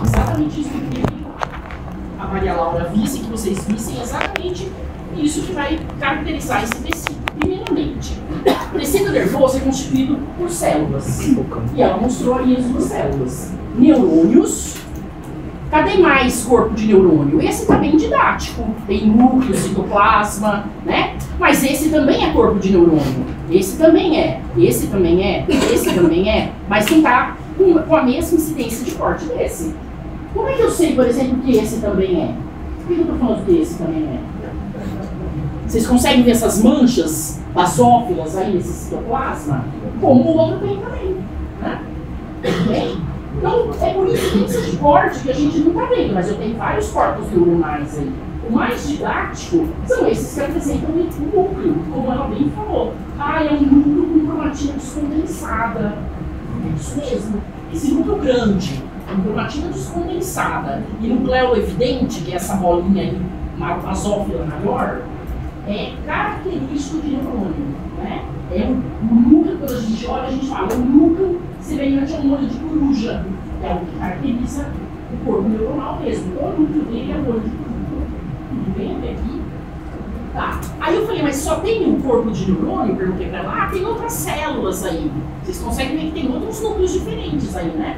Exatamente isso que eu queria que a Maria Laura visse, que vocês vissem exatamente isso que vai caracterizar esse tecido. Primeiramente, o tecido nervoso é constituído por células. E ela mostrou ali as duas células. Neurônios. Cadê mais corpo de neurônio? Esse está bem didático. Tem núcleo, citoplasma, né? Mas esse também é corpo de neurônio. Esse também é. Esse também é. Esse também é. Mas quem está com a mesma incidência de corte desse. Como é que eu sei, por exemplo, que esse também é? Por que eu estou falando que esse também é? Vocês conseguem ver essas manchas basófilas aí nesse citoplasma? Como o outro tem também, né? Bem? Então, é por isso que tem esse corte que a gente não está vendo, mas eu tenho vários corpos neuronais aí. O mais didático são esses que apresentam o núcleo, como ela bem falou. Ah, é um núcleo com cromatina descondensada. É isso mesmo. Esse núcleo grande, com cromatina descondensada, e nucleolo evidente, que é essa bolinha aí, uma basófila maior, é característico de neurônio, né? É um núcleo, quando a gente olha, a gente fala, é um núcleo semelhante a um olho de coruja, que é o que caracteriza o corpo neuronal mesmo. Então, o núcleo dele é um olho de coruja. Tudo bem até aqui? Tá. Aí eu falei, mas só tem um corpo de neurônio? Perguntei pra ela, tem outras células aí. Vocês conseguem ver que tem outros núcleos diferentes aí, né?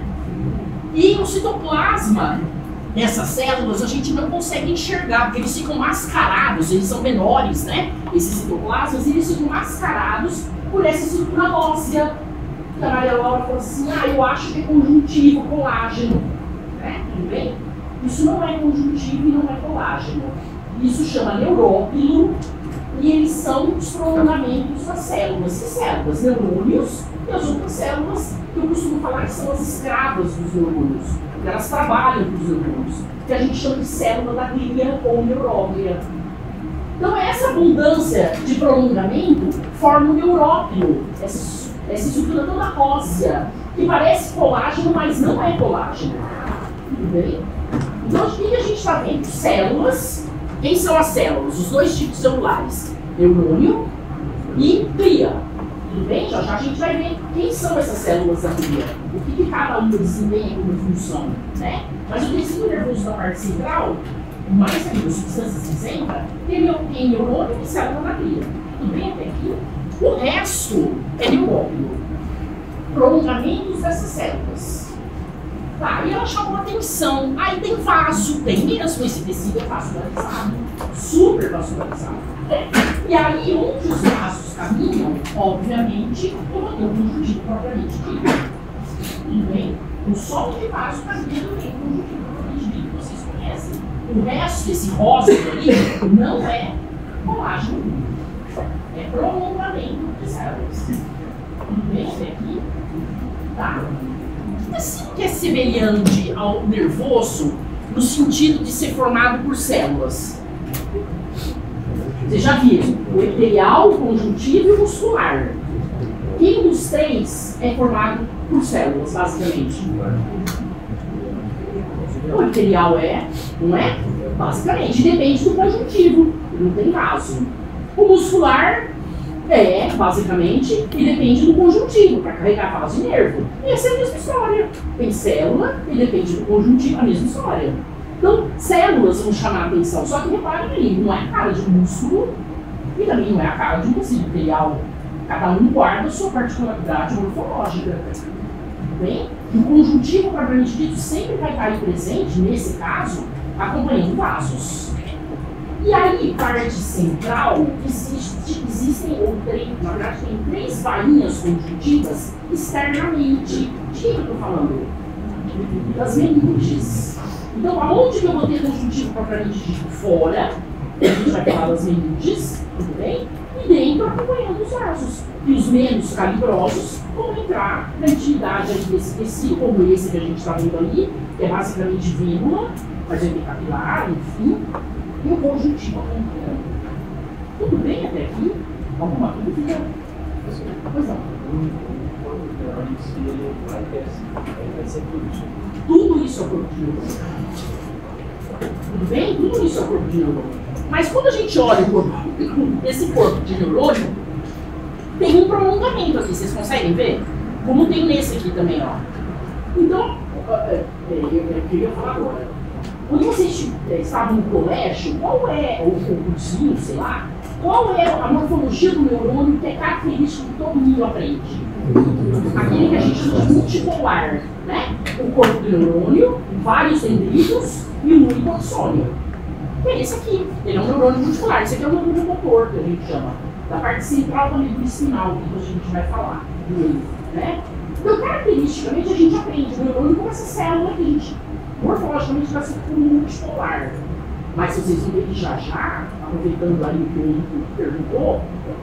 E o citoplasma dessas células a gente não consegue enxergar, porque eles ficam mascarados, eles são menores, né? Esses citoplasmas, eles ficam mascarados por essa estrutura óssea. A Maria Laura falou assim, eu acho que é conjuntivo, colágeno. Né? Tudo bem? Isso não é conjuntivo e não é colágeno. Isso chama neurópilo e eles são os prolongamentos das células. Que células? Neurônios e as outras células que eu costumo falar que são as escravas dos neurônios. Elas trabalham com os neurônios, que a gente chama de célula da glia ou neuróglia. Então, essa abundância de prolongamento forma o neurópilo, essa estrutura toda óssea, que parece colágeno, mas não é colágeno. Tudo bem? Então, o que a gente está vendo? Células. Quem são as células? Os dois tipos celulares: neurônio e glia. Tudo bem? Já já a gente vai ver quem são essas células da glia, o que cada uma desempenha como função, né? Mas o tecido nervoso da parte central, o mais aqui, das substâncias cinzenta, tem neurônio e célula da glia. Tudo bem até aqui? O resto é neurópilo. Prolongamentos dessas células. Tá, e ela chamou a atenção. Aí tem vaso, tem mesmo, esse tecido é vascularizado, super vascularizado. E aí, onde os vasos caminham, obviamente, eu vou ter um conjuntivo propriamente dito. Tudo bem? O solo de vaso caminha também, o conjuntivo propriamente dito, vocês conhecem. O resto desse rosa ali não é colágeno, é prolongamento de células. Tudo bem até aqui? Tá? Assim que é semelhante ao nervoso, no sentido de ser formado por células. Vocês já viram? O epitelial, o conjuntivo e o muscular. Quem dos três é formado por células, basicamente? O epitelial não é? Basicamente, depende do conjuntivo, não tem caso. O muscular basicamente, e depende do conjuntivo, para carregar vaso e nervo. E essa é a mesma história. Tem célula e depende do conjuntivo, a mesma história. Então, células vão chamar a atenção, só que reparem aí, não é a cara de um músculo e também não é a cara de um tecido epitelial. Cada um guarda a sua particularidade morfológica. Bem? O conjuntivo, propriamente dito, sempre vai estar aí presente, nesse caso, acompanhando vasos. E aí, parte central, existem na verdade, tem 3 bainhas conjuntivas externamente. De quem eu estou falando? Das meninges. Então, aonde que eu vou ter conjuntivo propriamente dito? Fora, a gente vai falar das meninges, tudo bem? E dentro, acompanhando os vasos. E os menos calibrosos vão entrar na intimidade ali desse tecido, como esse que a gente está vendo ali, que é basicamente vírgula, mas é capilar, enfim. E o conjuntivo acompanhando. Tudo bem até aqui? Alguma dúvida? Pois não. Tudo isso é corpo de neurônio. Tudo bem? Tudo isso é corpo de neurônio. Mas quando a gente olha esse corpo de neurônio, tem um prolongamento aqui. Vocês conseguem ver? Como tem nesse aqui também, ó. Então, eu queria falar agora. Quando vocês estavam no colégio, qual é, ou cursinho, sei lá, qual é a morfologia do neurônio que é característica que todo mundo aprende? Aquele que a gente chama de multipolar, né? O corpo do neurônio, vários dendritos e um único axônio. Que é esse aqui, ele é um neurônio multipolar. Esse aqui é o neurônio motor, que a gente chama, da parte central da medula espinal, que a gente vai falar dele, né? Então, caracteristicamente, a gente aprende o neurônio como essa célula que a gente, morfologicamente, vai ser como multipolar. Mas se vocês vão ver que já, aproveitando aí o que o Henrique perguntou,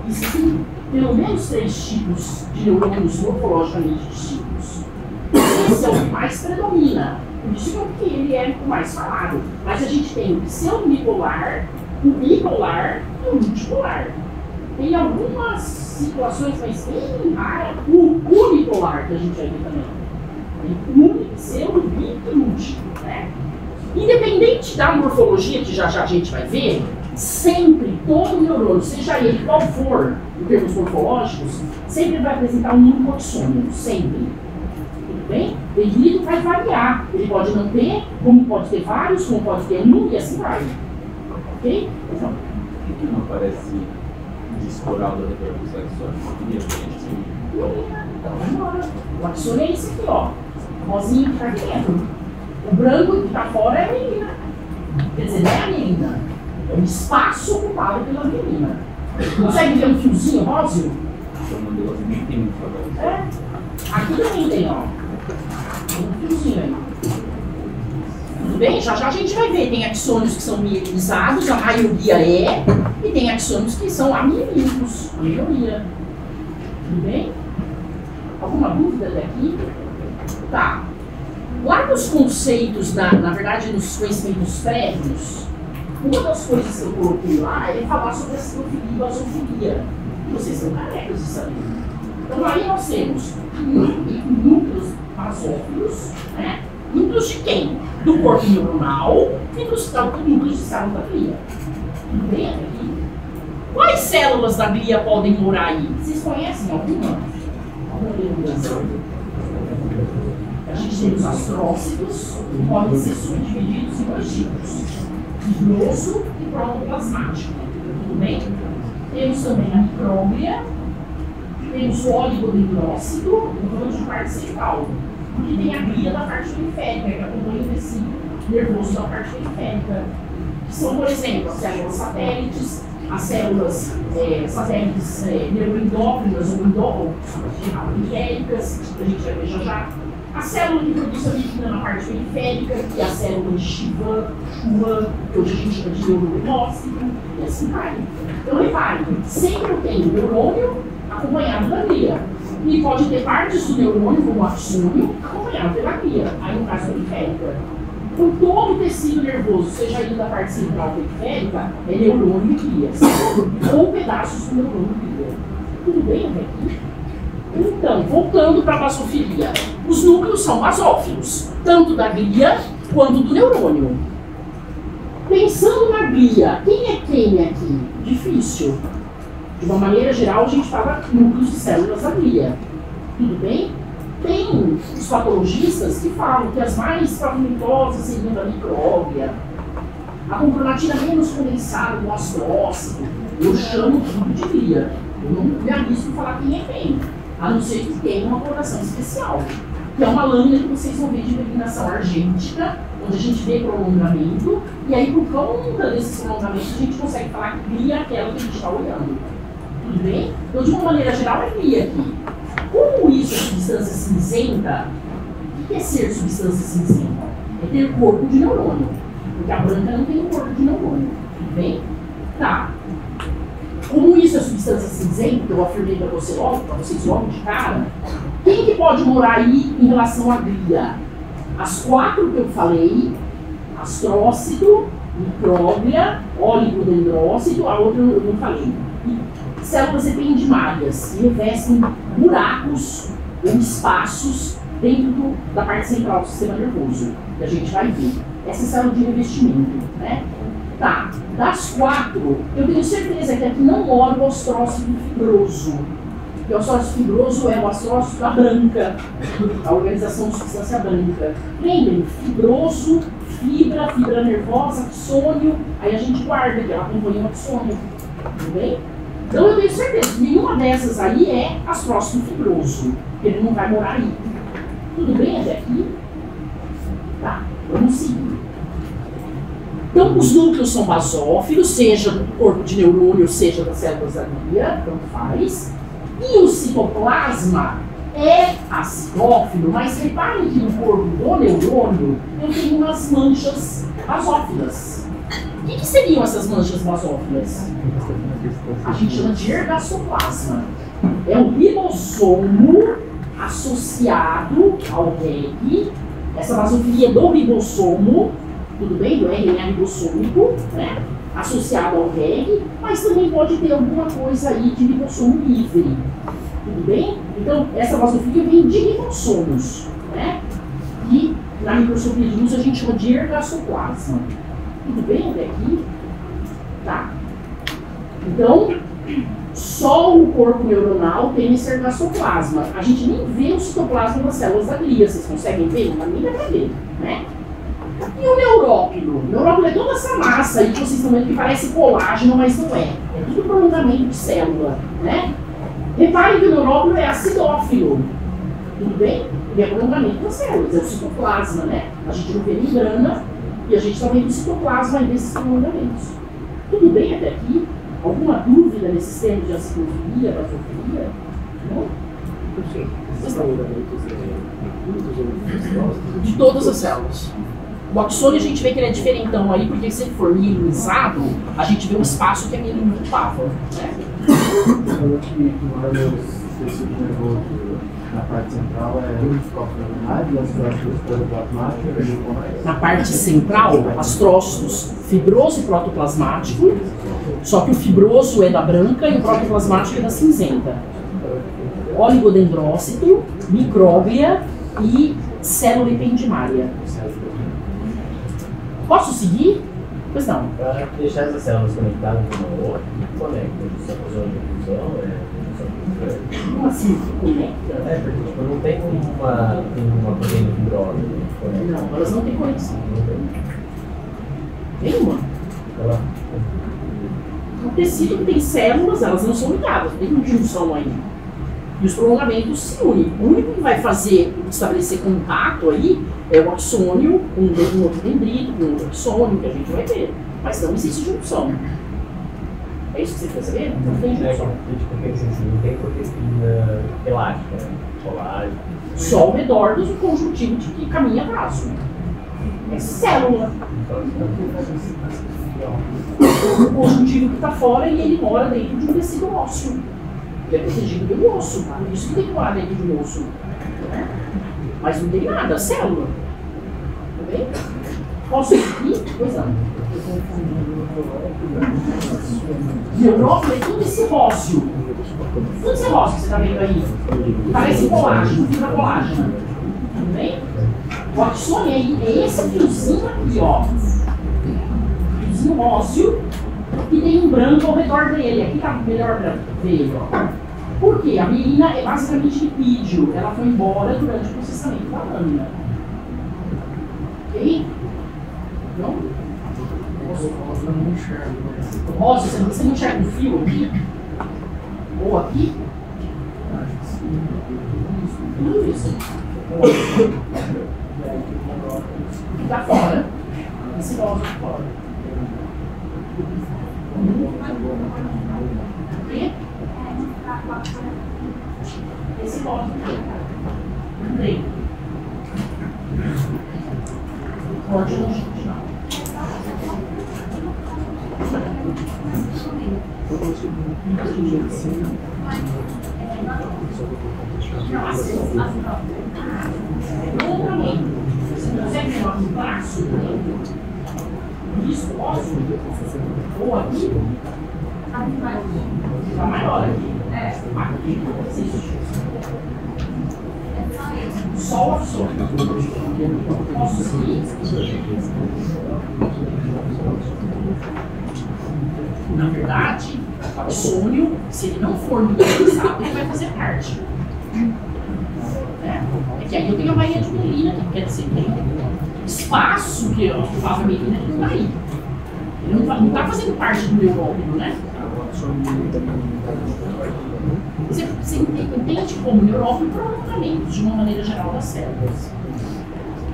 existem pelo menos 3 tipos de neurônios morfologicamente distintos. Esse é o que mais predomina. Por isso que ele é o mais falado. Mas a gente tem o pseudo-unipolar, o bipolar e o multipolar. Tem algumas situações, mas bem raras, o unipolar que a gente vai ver também. Tem uni, pseudo, bi e múltiplo, né? Independente da morfologia, que já a gente vai ver, sempre todo neurônio, seja ele qual for, em termos morfológicos, sempre vai apresentar um único axônio, sempre. Tudo bem? O indivíduo vai variar. Ele pode não ter, como pode ter vários, como pode ter um, e assim vai. Ok? Então. Por que não aparece esporado ao redor dos axônios? Então, vamos embora. O axônio é esse aqui, ó. O rosinho que tá aqui dentro. O branco que tá fora é a menina. Quer dizer, não é a menina. É um espaço ocupado pela menina. Consegue ver um fiozinho róseo? É. Aqui também tem, ó. Um fiozinho aí. Tudo bem? Já a gente vai ver. Tem axônios que são mielinizados, a maioria é. E tem axônios que são amielínicos, a maioria. Tudo bem? Alguma dúvida até aqui? Tá. Lá nos conceitos, na verdade, nos conhecimentos prévios, uma das coisas que eu coloquei lá é falar sobre a cianofilia e basofilia. Vocês são carecas de saber. Então aí nós temos núcleos basófilos, né? Núcleos de quem? Do corpo neuronal e dos núcleos de células da glia. Tudo bem aqui? Quais células da glia podem morar aí? Vocês conhecem alguma? Alguma lembrança? A gente tem os astrócitos, que podem ser subdivididos em 2 tipos: fibroso e protoplasmático. Tudo bem? Temos também a micróglia, temos o oligodendrócito, falando de parte central, porque tem a glia da parte periférica, que acompanha o tecido nervoso da parte periférica, que são, por exemplo, as células satélites, as células satélites neuroendócrinas ou periféricas, que a gente vai ver já. A célula que produz a lignina na parte periférica, que é a célula de Schwann, que hoje a gente chama de neuronemócito, e assim vai. Então, repare, sempre tem o neurônio acompanhado da glia. E pode ter partes do neurônio, como o axônio, acompanhado pela glia, aí no caso periférica. Então, todo o tecido nervoso, seja ele da parte central ou periférica, é neurônio e glia, ou pedaços do neurônio e glia. Tudo bem até aqui? Então, voltando para a basofilia, os núcleos são basófilos, tanto da glia quanto do neurônio. Pensando na glia, quem é quem aqui? Difícil. De uma maneira geral, a gente fala núcleos de células da glia. Tudo bem? Tem os patologistas que falam que as mais fragmentosas seriam da micróglia, a compromatina menos condensada do astrócito. Eu chamo tudo de glia. Eu não me arrisco falar quem é quem, a não ser que tenha uma coloração especial, que é uma lâmina que vocês vão ver de impregnação argêntica, onde a gente vê prolongamento, e aí por conta desses prolongamentos a gente consegue falar que glia é aquela que a gente está olhando. Tudo bem? Então, de uma maneira geral, é glia aqui. Como isso é substância cinzenta, o que é ser substância cinzenta? É ter corpo de neurônio, porque a branca não tem corpo de neurônio. Tudo bem? Tá. Como isso é substância cinzenta, eu afirmei para vocês logo de cara, quem que pode morar aí em relação à glia? As 4 que eu falei: astrócito, micróglia, oligodendrócito, a outra eu não falei. E células ependimárias, que revestem buracos ou espaços dentro da parte central do sistema nervoso, que a gente vai ver. Essa é a célula de revestimento, né? Tá, das 4, eu tenho certeza que aqui não mora o astrócito fibroso. que o astrócito fibroso é o astrócito da branca, a organização de substância branca. Lembrem, fibroso, fibra nervosa, axônio, aí a gente guarda que ela acompanha o axônio. Tudo bem? Então eu tenho certeza que nenhuma dessas aí é astrócito fibroso, porque ele não vai morar aí. Tudo bem até aqui? Tá, vamos seguir. Então, os núcleos são basófilos, seja do corpo de neurônio, seja das células da glia, tanto faz. E o citoplasma é acidófilo, mas reparem que no corpo do neurônio eu tenho umas manchas basófilas. O que seriam essas manchas basófilas? A gente chama de ergastoplasma. É um ribossomo associado ao REG, essa basofilia do ribossomo, tudo bem? Do RNA ribossômico, né? Associado ao REG, mas também pode ter alguma coisa aí de ribossomo livre. Tudo bem? Então, essa basofilia vem de ribossomos, né? E na microscopia de luz a gente chama de ergastoplasma. Tudo bem até aqui? Tá. Então, só o corpo neuronal tem esse ergastoplasma. A gente nem vê o citoplasma nas células da glia. Vocês conseguem ver? Não nem dá pra ver, né? E o neuróquilo? O neuróquilo é toda essa massa aí que vocês estão vendo que parece colágeno, mas não é. É tudo prolongamento de célula, né? Reparem que o neuróquilo é acidófilo. Tudo bem? Ele é prolongamento das células, é o citoplasma, né? A gente não vê membrana e a gente está vendo o citoplasma aí desses prolongamentos. Tudo bem até aqui? Alguma dúvida nesses termos de acidofilia, basofilia? Não? De todas as células. O axônio a gente vê que ele é diferentão aí, porque se ele for mielinizado, a gente vê um espaço que é mielinizado, né? Falou que lá no tecido nervoso, na parte central, é o astrócitos protoplasmático. Na parte central, astrócitos fibroso e protoplasmático, só que o fibroso é da branca e o protoplasmático é da cinzenta. Oligodendrócito, micróglia e célula ependimária. Posso seguir? Pois não. Para deixar essas células conectadas uma à outra, conecta. Só fusão de fusão, Como assim conecta? porque tipo, não tem uma proteína fibrosa. Não, elas não têm conexão. Tem uma? Ela O tecido que tem células, elas não são ligadas, não tem junção aí. E os prolongamentos se unem. O único que vai estabelecer contato aí é o axônio com um outro dendrito, com outro axônio, que a gente vai ver. Mas não existe junção. É isso que você quer saber? Não tem junção. não tem proteína elástica, né? Colágeno. Só ao redor do conjuntivo de que caminha vaso. É célula. O conjuntivo que está fora e ele mora dentro de um tecido ósseo. Ele é protegido pelo osso, tá? Por isso que tem que morar dentro do osso. Né? Mas não tem nada, célula. Tá bem? Posso seguir? Pois não. Neurófilo é tudo esse róseo. Tudo esse róseo que você está vendo aí. Parece colágeno, fibra colágeno. Tudo bem? O axônio é esse fiozinho aqui, ó. Fiozinho róseo. E tem um branco ao redor dele. Aqui tá melhor pra ver, ó. Por quê? A mielina é basicamente lipídio. Ela foi embora durante o processamento da lâmina. Ok? Não? Rosa, você não enxerga um fio aqui? Ou aqui? Tudo isso. Fica fora. Esse rosa fica fora. E esse rosa aqui. Pode não. Você consegue ver um braço isso, ósseo, ou aqui, está maior aqui. Aqui, só o axônio. Posso seguir? Na verdade, o axônio, se ele não for mineralizado, ele vai fazer parte. É que aí eu tenho a bainha de melina, que quer dizer, tem espaço que eu falo a melina, ele não está aí. Ele não está fazendo parte do meu órgão, né? Você entende como neuróbio prolongamento, de uma maneira geral, das células.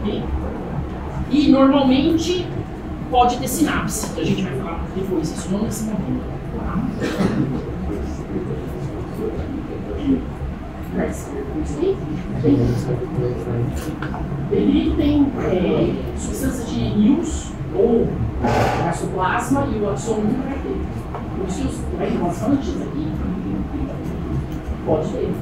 Okay? E normalmente pode ter sinapse, que a gente vai falar depois, isso não nesse momento. Tá? Ele tem substância de íons ou gastroplasma e o axônio não vai ter. Por isso vai ter umas antes aqui. Pode ter.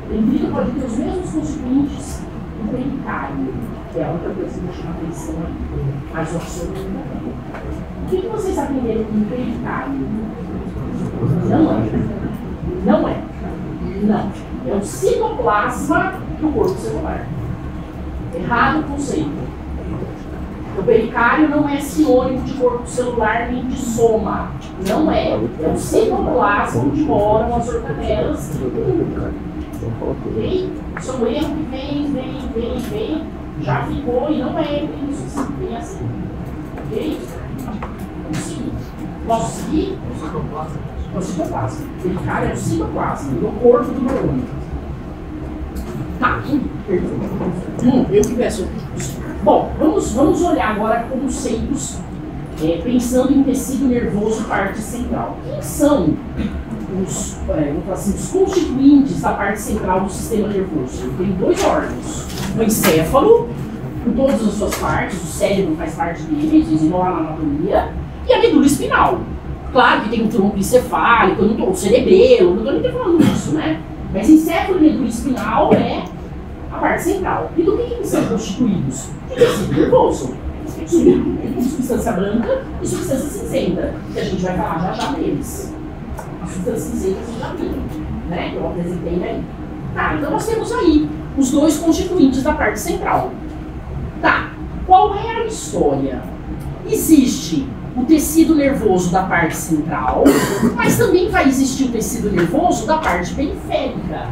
Dendrita pode ter os mesmos constituintes do pericárdio, que é a outra coisa que eu chamo a atenção aqui. Mas o axônio não tem. O que vocês aprenderam com o pericárdio? Não é. Não é. Não. É o citoplasma do corpo celular. Errado o conceito. O pericárdio não é sinônimo de corpo celular nem de soma. Não é. É o citoplasma onde moram as organelas. Ok? Isso é um erro que vem, já ficou e não é isso, bem assim. Ok? Vamos seguir. Posso seguir? É o citoplasma. O pericárdio é o citoplasma do corpo do neurônio. Tá, eu que peço. Bom, vamos olhar agora conceitos pensando em tecido nervoso parte central. Quem são os constituintes da parte central do sistema nervoso? Tem dois órgãos. O encéfalo, com todas as suas partes, o cérebro faz parte dele, desenvolve lá na anatomia, e a medula espinal. Claro que tem um tronco encefálico, o cerebelo, não estou nem falando disso, né? Mas encéfalo e medula espinal é a parte central. E do que eles são constituídos? De tecido nervoso. Substância branca e substância cinzenta, que a gente vai falar já deles. A substância cinzenta vocês já viram, né? Que eu apresentei aí. Tá, então nós temos aí os dois constituintes da parte central. Tá, qual é a história? Existe o tecido nervoso da parte central, mas também vai existir o tecido nervoso da parte periférica.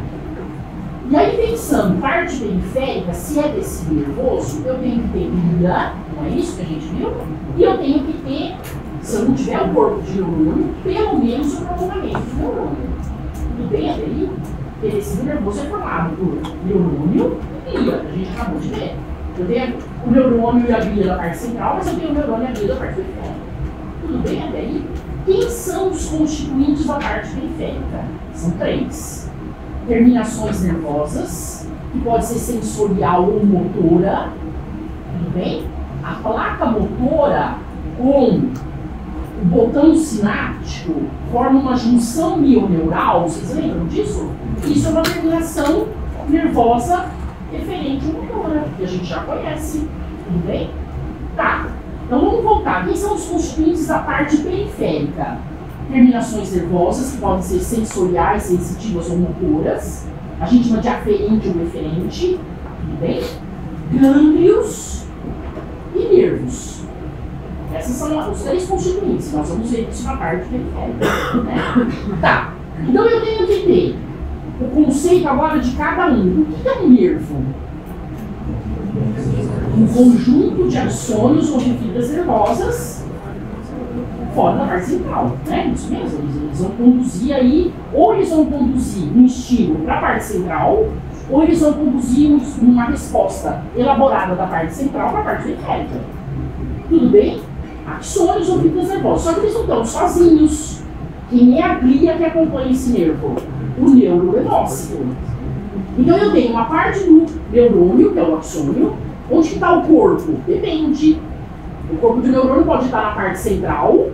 E aí, pensando, parte periférica, se é tecido nervoso, eu tenho que ter glia, não é isso que a gente viu? E eu tenho que ter, se eu não tiver o corpo de neurônio, pelo menos o prolongamento de neurônio. Tudo bem até aí? Porque tecido nervoso é formado por neurônio e glia, a gente acabou de ver. Eu tenho o neurônio e a glia da parte central, mas eu tenho o neurônio e a glia da parte periférica. Tudo bem até aí? Quem são os constituintes da parte periférica? São três. Terminações nervosas, que pode ser sensorial ou motora, tudo bem? A placa motora com o botão sináptico forma uma junção mioneural, vocês lembram disso? Isso é uma terminação nervosa referente à motora, que a gente já conhece, tudo bem? Tá, então vamos voltar. Quem são os constituintes da parte periférica? Terminações nervosas, que podem ser sensoriais, sensitivas ou motoras. A gente chama de aferente ou eferente, tudo bem? Gânglios e nervos. Esses são os três constituintes. Nós vamos ver isso na parte periférica, né? Tá, então eu tenho que ter o conceito agora de cada um. O que é um nervo? Um conjunto de axônios ou de fibras nervosas fora da parte central, né? Isso mesmo, eles vão conduzir aí, ou eles vão conduzir um estímulo para a parte central, ou eles vão conduzir uma resposta elaborada da parte central para a parte periférica. Tudo bem? Axônios ou fibras nervosas, só que eles não estão sozinhos. Quem é a glia que acompanha esse nervo? O neurolemócito. Então eu tenho uma parte do neurônio, que é o axônio. Onde que está o corpo? Depende. O corpo do neurônio pode estar na parte central,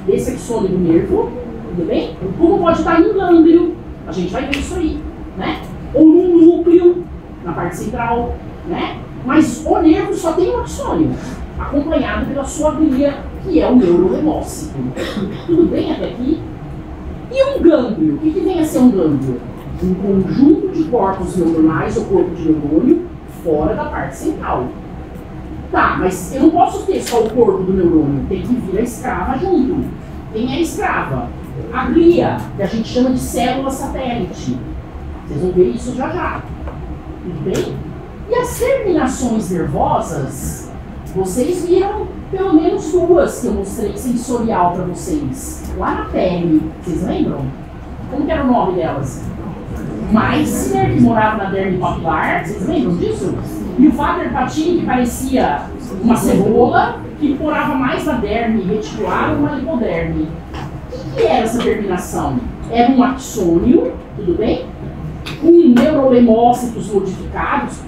esse axônio do nervo, tudo bem? Como pode estar em gânglio, a gente vai ver isso aí, né? Ou no núcleo, na parte central, né? Mas o nervo só tem um axônio, acompanhado pela sua glia, que é o neurolemócito. Tudo bem até aqui? E um gânglio? O que vem a ser um gânglio? Um conjunto de corpos neuronais, ou corpo de neurônio, fora da parte central. Tá, mas eu não posso ter só o corpo do neurônio, tem que vir a escrava junto. Quem é a escrava? A glia, que a gente chama de célula satélite. Vocês vão ver isso já já. Tudo bem? E as terminações nervosas, vocês viram pelo menos duas que eu mostrei sensorial para vocês. Lá na pele, vocês lembram? Como que era o nome delas? Meissner, que morava na derme papilar, vocês lembram disso? E o Vater Patini, que parecia uma cebola, que morava mais na derme reticular ou na lipoderme. O que era essa terminação? Era um axônio, tudo bem? Com neurolemócitos modificados,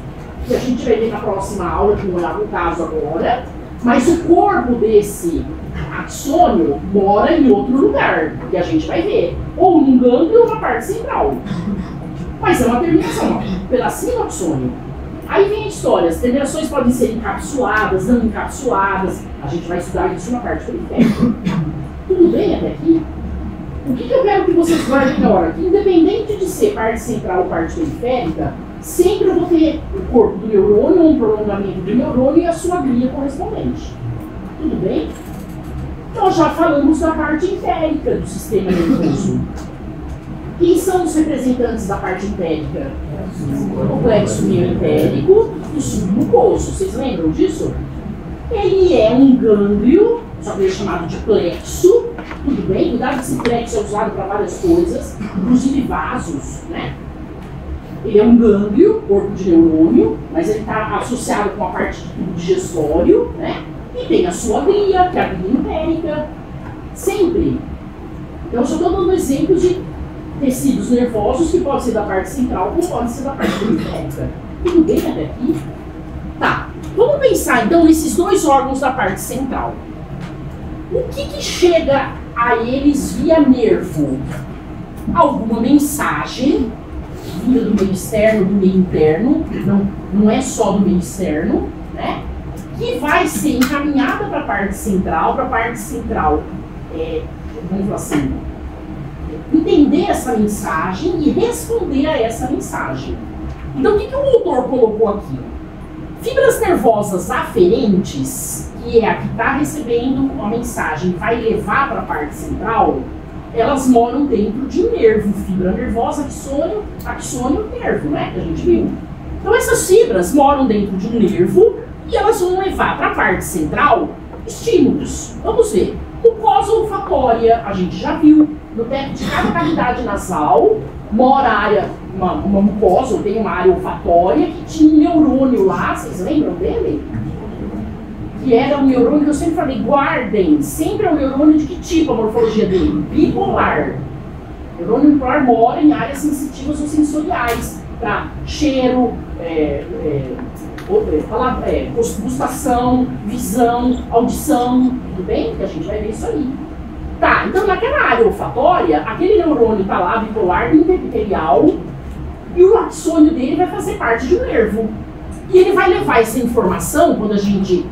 que a gente vai ver na próxima aula, que não é o caso agora, mas o corpo desse axônio mora em outro lugar, que a gente vai ver, ou num gânglio ou na parte central. Mas é uma terminação, um pedacinho do axônio. Aí vem a história, as terminações podem ser encapsuladas, não encapsuladas, a gente vai estudar isso na parte periférica. Tudo bem até aqui? O que eu quero que vocês guardem agora? Que independente de ser parte central ou parte periférica, sempre eu vou ter o corpo do neurônio, um prolongamento do neurônio e a sua glia correspondente. Tudo bem? Nós já falamos da parte entérica do sistema nervoso. Quem são os representantes da parte entérica? O complexo mioentérico e o submucoso. Vocês lembram disso? Ele é um gânglio, só que ele é chamado de plexo. Tudo bem? Cuidado que esse plexo é usado para várias coisas, inclusive vasos, né? Ele é um gânglio, corpo de neurônio, mas ele está associado com a parte do tubo digestório, né? E tem a sua glia, que é a glia entérica. Sempre. Então, eu só estou dando exemplos de tecidos nervosos que podem ser da parte central ou podem ser da parte periférica. Tudo bem até aqui? Tá. Vamos pensar, então, nesses dois órgãos da parte central. O que chega a eles via nervo? Alguma mensagem vinda do meio externo, do meio interno, não é só do meio externo, né? Que vai ser encaminhada para a parte central, vamos falar assim, entender essa mensagem e responder a essa mensagem. Então, o que o autor colocou aqui? Fibras nervosas aferentes, que é a que está recebendo a mensagem, vai levar para a parte central, elas moram dentro de um nervo, fibra nervosa, axônio, nervo, né, que a gente viu. Então essas fibras moram dentro de um nervo e elas vão levar para a parte central estímulos. Vamos ver. Mucosa olfatória, a gente já viu. No teto de cada cavidade nasal, mora a área, uma mucosa, ou tem uma área olfatória que tinha um neurônio lá, vocês lembram dele? Que era um neurônio que eu sempre falei, guardem, sempre é um neurônio de que tipo a morfologia dele? Bipolar. O neurônio bipolar mora em áreas sensitivas ou sensoriais, para cheiro, gustação, visão, audição, tudo bem? Que a gente vai ver isso aí. Tá, então naquela área olfatória, aquele neurônio está lá, bipolar, interepitelial, e o axônio dele vai fazer parte de um nervo. E ele vai levar essa informação, quando a gente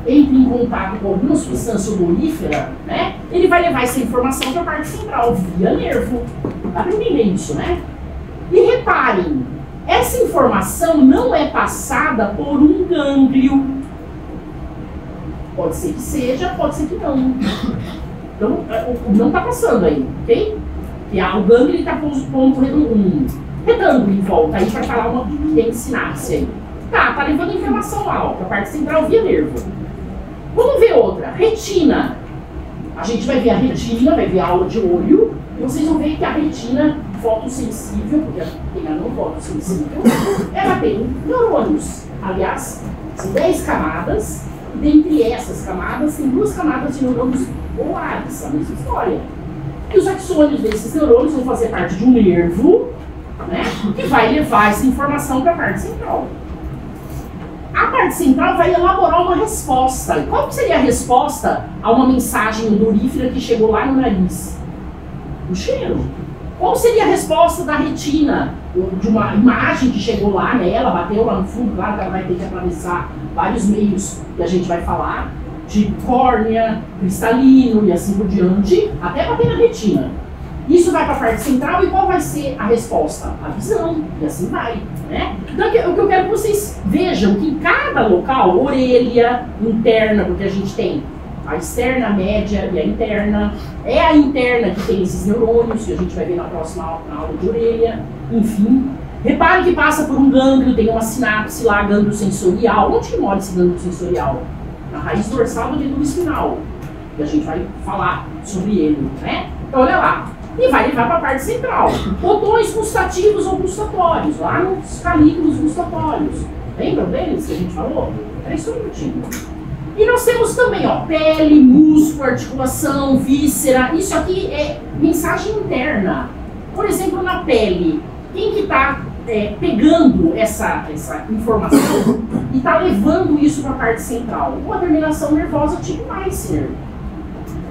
entra em contato com alguma substância odorífera, né? Ele vai levar essa informação para a parte central, via nervo. Dá para entender isso, né? E reparem, essa informação não é passada por um gânglio. Pode ser que seja, pode ser que não. Então, não está passando aí, ok? E o gânglio está pondo um retângulo em volta aí para falar uma que tem sinapse aí. Tá levando informação lá, para a parte central via nervo. Vamos ver outra, retina. A gente vai ver a retina, vai ver a aula de olho, e vocês vão ver que a retina fotossensível, porque tem a não fotossensível, ela tem neurônios. Aliás, são 10 camadas, e dentre essas camadas, tem 2 camadas de neurônios polares, a mesma história. E os axônios desses neurônios vão fazer parte de um nervo, né, que vai levar essa informação para a parte central. A parte central vai elaborar uma resposta. E qual seria a resposta a uma mensagem odorífera que chegou lá no nariz? O cheiro. Qual seria a resposta da retina? De uma imagem que chegou lá nela, bateu lá no fundo, claro que ela vai ter que atravessar vários meios que a gente vai falar, tipo córnea, cristalino e assim por diante, até bater na retina. Isso vai para a parte central e qual vai ser a resposta? A visão, e assim vai, né? Então o que eu quero que vocês vejam que em cada local, orelha interna, porque a gente tem a externa, a média e a interna. É a interna que tem esses neurônios, que a gente vai ver na próxima aula, na aula de orelha, enfim. Repare que passa por um gânglio, tem uma sinapse lá, gânglio sensorial. Onde que mora esse gânglio sensorial? Na raiz dorsal do dedo espinal. E a gente vai falar sobre ele, né? Então olha lá. E vai levar para a parte central. Botões gustativos ou gustatórios, lá nos calículos gustatórios. Lembram deles que a gente falou? Peraí só um minutinho. E nós temos também, ó, pele, músculo, articulação, víscera. Isso aqui é mensagem interna. Por exemplo, na pele, quem que está pegando essa informação e está levando isso para a parte central? Uma terminação nervosa tipo Meissner.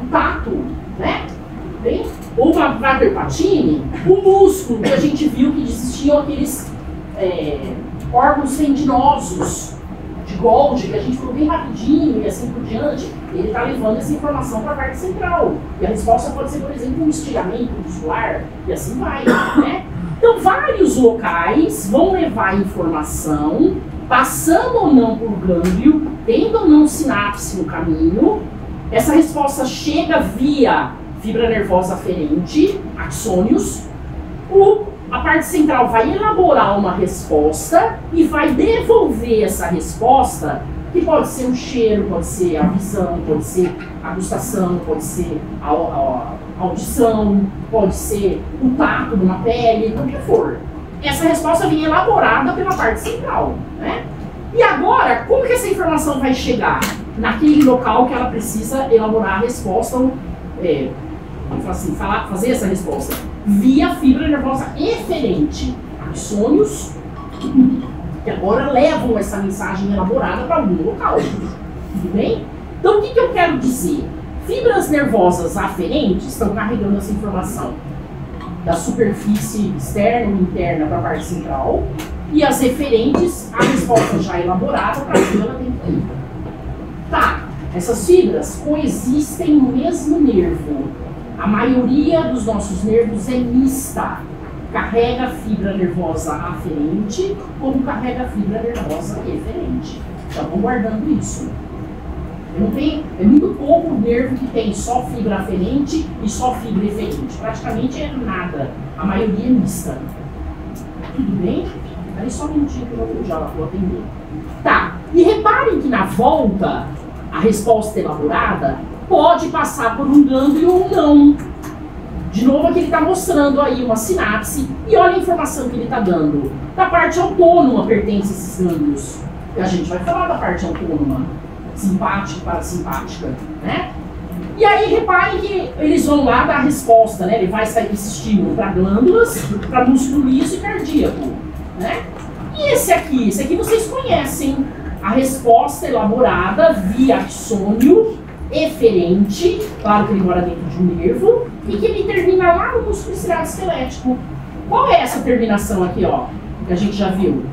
O tato, né? Bem? Ou uma Vater Patini, o músculo, que a gente viu que existiam aqueles órgãos tendinosos de Golgi, que a gente falou bem rapidinho e assim por diante, ele está levando essa informação para a parte central. E a resposta pode ser, por exemplo, um estiramento muscular, e assim vai, né? Então, vários locais vão levar informação, passando ou não por gânglio, tendo ou não sinapse no caminho. Essa resposta chega via fibra nervosa aferente, axônios. A parte central vai elaborar uma resposta e vai devolver essa resposta, que pode ser o cheiro, pode ser a visão, pode ser a gustação, pode ser a audição, pode ser o tato de uma pele, o que for. Essa resposta vem elaborada pela parte central, né? E agora, como que essa informação vai chegar naquele local que ela precisa elaborar a resposta, vamos assim, fazer essa resposta? Via fibra nervosa eferente, axônios, que agora levam essa mensagem elaborada para algum local. Tudo bem? Então, o que eu quero dizer? Fibras nervosas aferentes estão carregando essa informação da superfície externa ou interna para a parte central, e as eferentes, a resposta já elaborada para onde ela tem que ir. Tá, essas fibras coexistem no mesmo nervo. A maioria dos nossos nervos é mista. Carrega fibra nervosa aferente, como carrega fibra nervosa eferente. Então, vamos guardando isso. É muito pouco o nervo que tem só fibra aferente e só fibra eferente. Praticamente é nada. A maioria é mista. Tudo bem? Aí só um minutinho que eu já vou atender. Tá, e reparem que na volta, a resposta elaborada pode passar por um gânglio ou não. De novo, aqui ele está mostrando aí uma sinapse, e olha a informação que ele está dando. Da parte autônoma pertence esses gânglios. E a gente vai falar da parte autônoma, simpática e parasimpática, né? E aí, reparem que eles vão lá dar a resposta, né? Ele vai sair esse estímulo para glândulas, para músculo liso e cardíaco, né? E esse aqui vocês conhecem. A resposta elaborada via axônio eferente, claro que ele mora dentro de um nervo, e que ele termina lá no músculo estriado esquelético. Qual é essa terminação aqui, ó, que a gente já viu?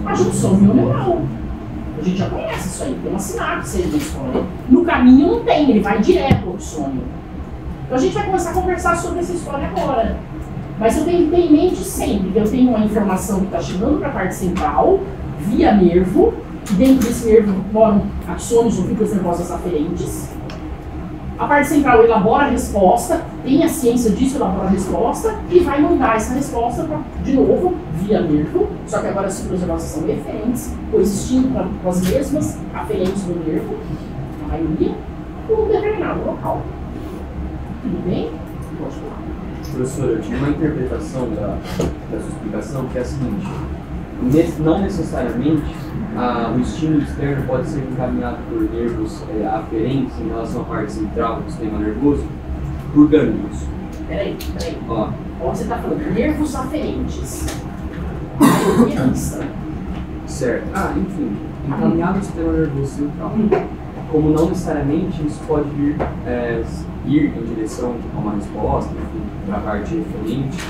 A junção mioneural. A gente já conhece isso aí, tem uma sinapse aí na história. No caminho não tem, ele vai direto ao axônio. Então a gente vai começar a conversar sobre essa história agora. Mas eu tenho que ter em mente sempre que eu tenho uma informação que está chegando para a parte central, via nervo, e dentro desse nervo moram axônios ou fibras nervosas aferentes. A parte central elabora a resposta, tem a ciência disso, elabora a resposta, e vai mandar essa resposta pra, de novo, via nervo, só que agora as fibras nervosas são eferentes, coexistindo com as mesmas aferentes do nervo, a maioria, por um determinado local. Tudo bem? Pode falar. Professor, eu tinha uma interpretação da sua explicação que é a seguinte: não necessariamente o estímulo externo pode ser encaminhado por nervos aferentes em relação à parte central do sistema nervoso, por gânglios. Peraí. Ó, você está falando nervos aferentes. A maioria é mista. Certo. Enfim, encaminhado ao sistema nervoso central. Como não necessariamente isso pode ir em direção a uma resposta, enfim, para a parte referente,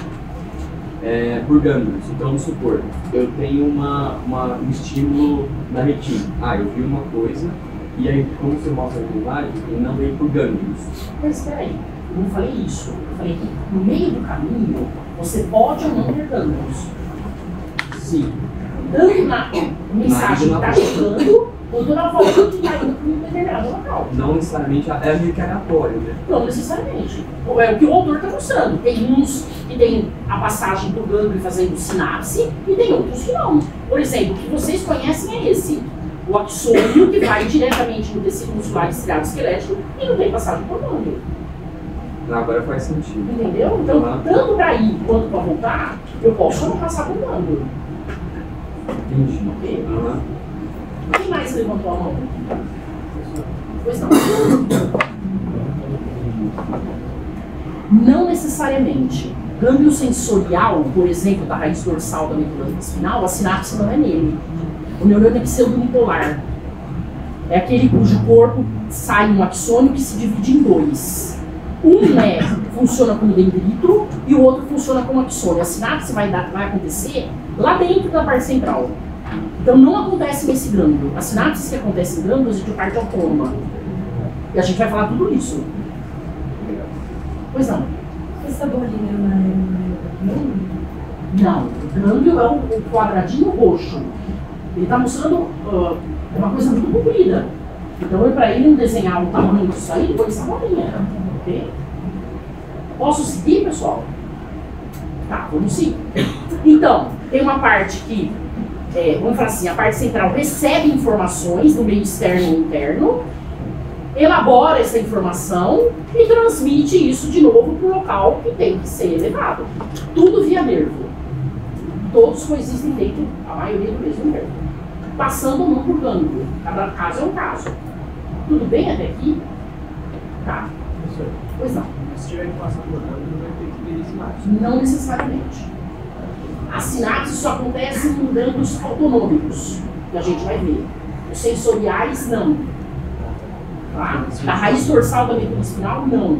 por gânglios. Então, vamos supor, eu tenho um estímulo na retina. Eu vi uma coisa, e aí, como você mostra a imagem, ele não veio por gânglios. Mas espera aí, Eu não falei isso. Eu falei que no meio do caminho você pode ou não ter gânglios. Sim. Tanto na mensagem que está chegando, quanto na volta que está indo para um determinado local. Não necessariamente é meio que aleatório, né? Não necessariamente. É o que o autor está mostrando. Tem uns que tem a passagem por gânglio fazendo sinapse e tem outros que não. Por exemplo, o que vocês conhecem é esse. O axônio, que vai diretamente no tecido muscular estriado esquelético e não tem passagem por gânglio. Agora faz sentido. Entendeu? Então, tanto para ir quanto para voltar, eu posso não passar por gânglio. Entendi. Ok? Uhum. Quem mais levantou a mão? Pois não. Não necessariamente. Gânglio sensorial, por exemplo, da raiz dorsal da medula espinal, a sinapse não é nele. O neurônio é pseudo-unipolar. É aquele cujo corpo sai um axônio que se divide em dois. Um funciona como dendrito e o outro funciona como axônio. A sinapse vai acontecer lá dentro da parte central. Então não acontece nesse gânglio. As sinapses que acontecem em gânglios é de parte autônoma. E a gente vai falar tudo isso. Pois não. Essa bolinha Não. O gânglio é o quadradinho roxo. Ele está mostrando uma coisa muito comprida. Então, para ele não desenhar o tamanho disso aí, depois essa bolinha. Ok? Posso seguir, pessoal? Tá, vamos seguir. Então, tem uma parte que, vamos falar assim, a parte central recebe informações do meio externo e interno, elabora essa informação e transmite isso de novo para o local que tem que ser levado. Tudo via nervo. Todos coexistem dentro, a maioria do mesmo nervo. Passando ou não por gânglio. Cada caso é um caso. Tudo bem até aqui? Tá. Pois não. Se tiver que passar por gânglio, vai ter que ter sinapse. Não necessariamente. A sinapse só acontece em gânglios autonômicos, que a gente vai ver. Os sensoriais, não. Tá? A raiz dorsal da medula espinal, não.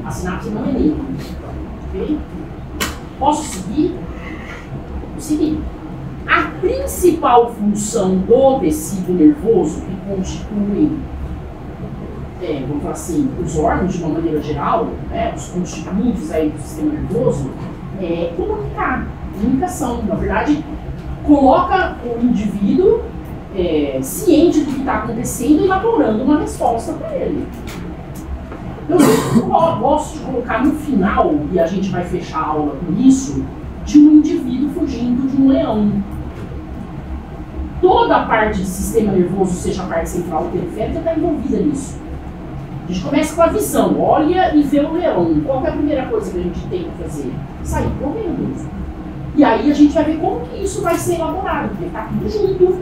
A sinapse não é nele. Ok? Posso seguir? Vou seguir. A principal função do tecido nervoso, que constitui, vamos falar assim, os órgãos de uma maneira geral, né, os constituintes aí do sistema nervoso, é comunicar. Comunicação. Na verdade, coloca o indivíduo ciente do que está acontecendo e elaborando uma resposta para ele. Então, eu gosto de colocar no final, e a gente vai fechar a aula com isso, de um indivíduo fugindo de um leão. Toda a parte do sistema nervoso, seja a parte central ou periférica, está envolvida nisso. A gente começa com a visão, olha e vê o leão. Qual é a primeira coisa que a gente tem que fazer? Sair correndo. E aí a gente vai ver como que isso vai ser elaborado, porque está tudo junto.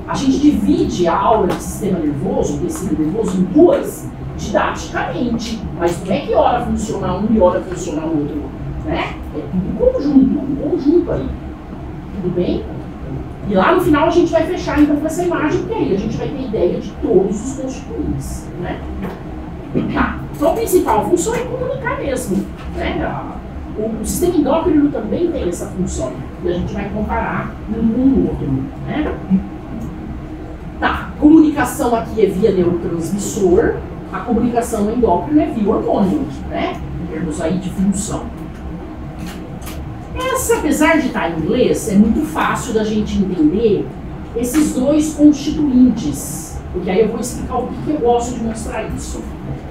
A gente divide a aula de sistema nervoso, o tecido nervoso, em duas, didaticamente. Mas não é que hora funciona um e hora funciona o outro, né? É tudo um conjunto aí. Tudo bem? E lá no final a gente vai fechar então com essa imagem, porque aí a gente vai ter ideia de todos os constituintes, né? Tá. Então a principal função é comunicar mesmo, né? O sistema endócrino também tem essa função, e a gente vai comparar um com o outro, né? Tá. Comunicação aqui é via neurotransmissor, a comunicação endócrina é via hormônio, né? Em termos aí de função. Essa, apesar de estar em inglês, é muito fácil da gente entender esses dois constituintes, porque aí eu vou explicar o que eu gosto de mostrar isso.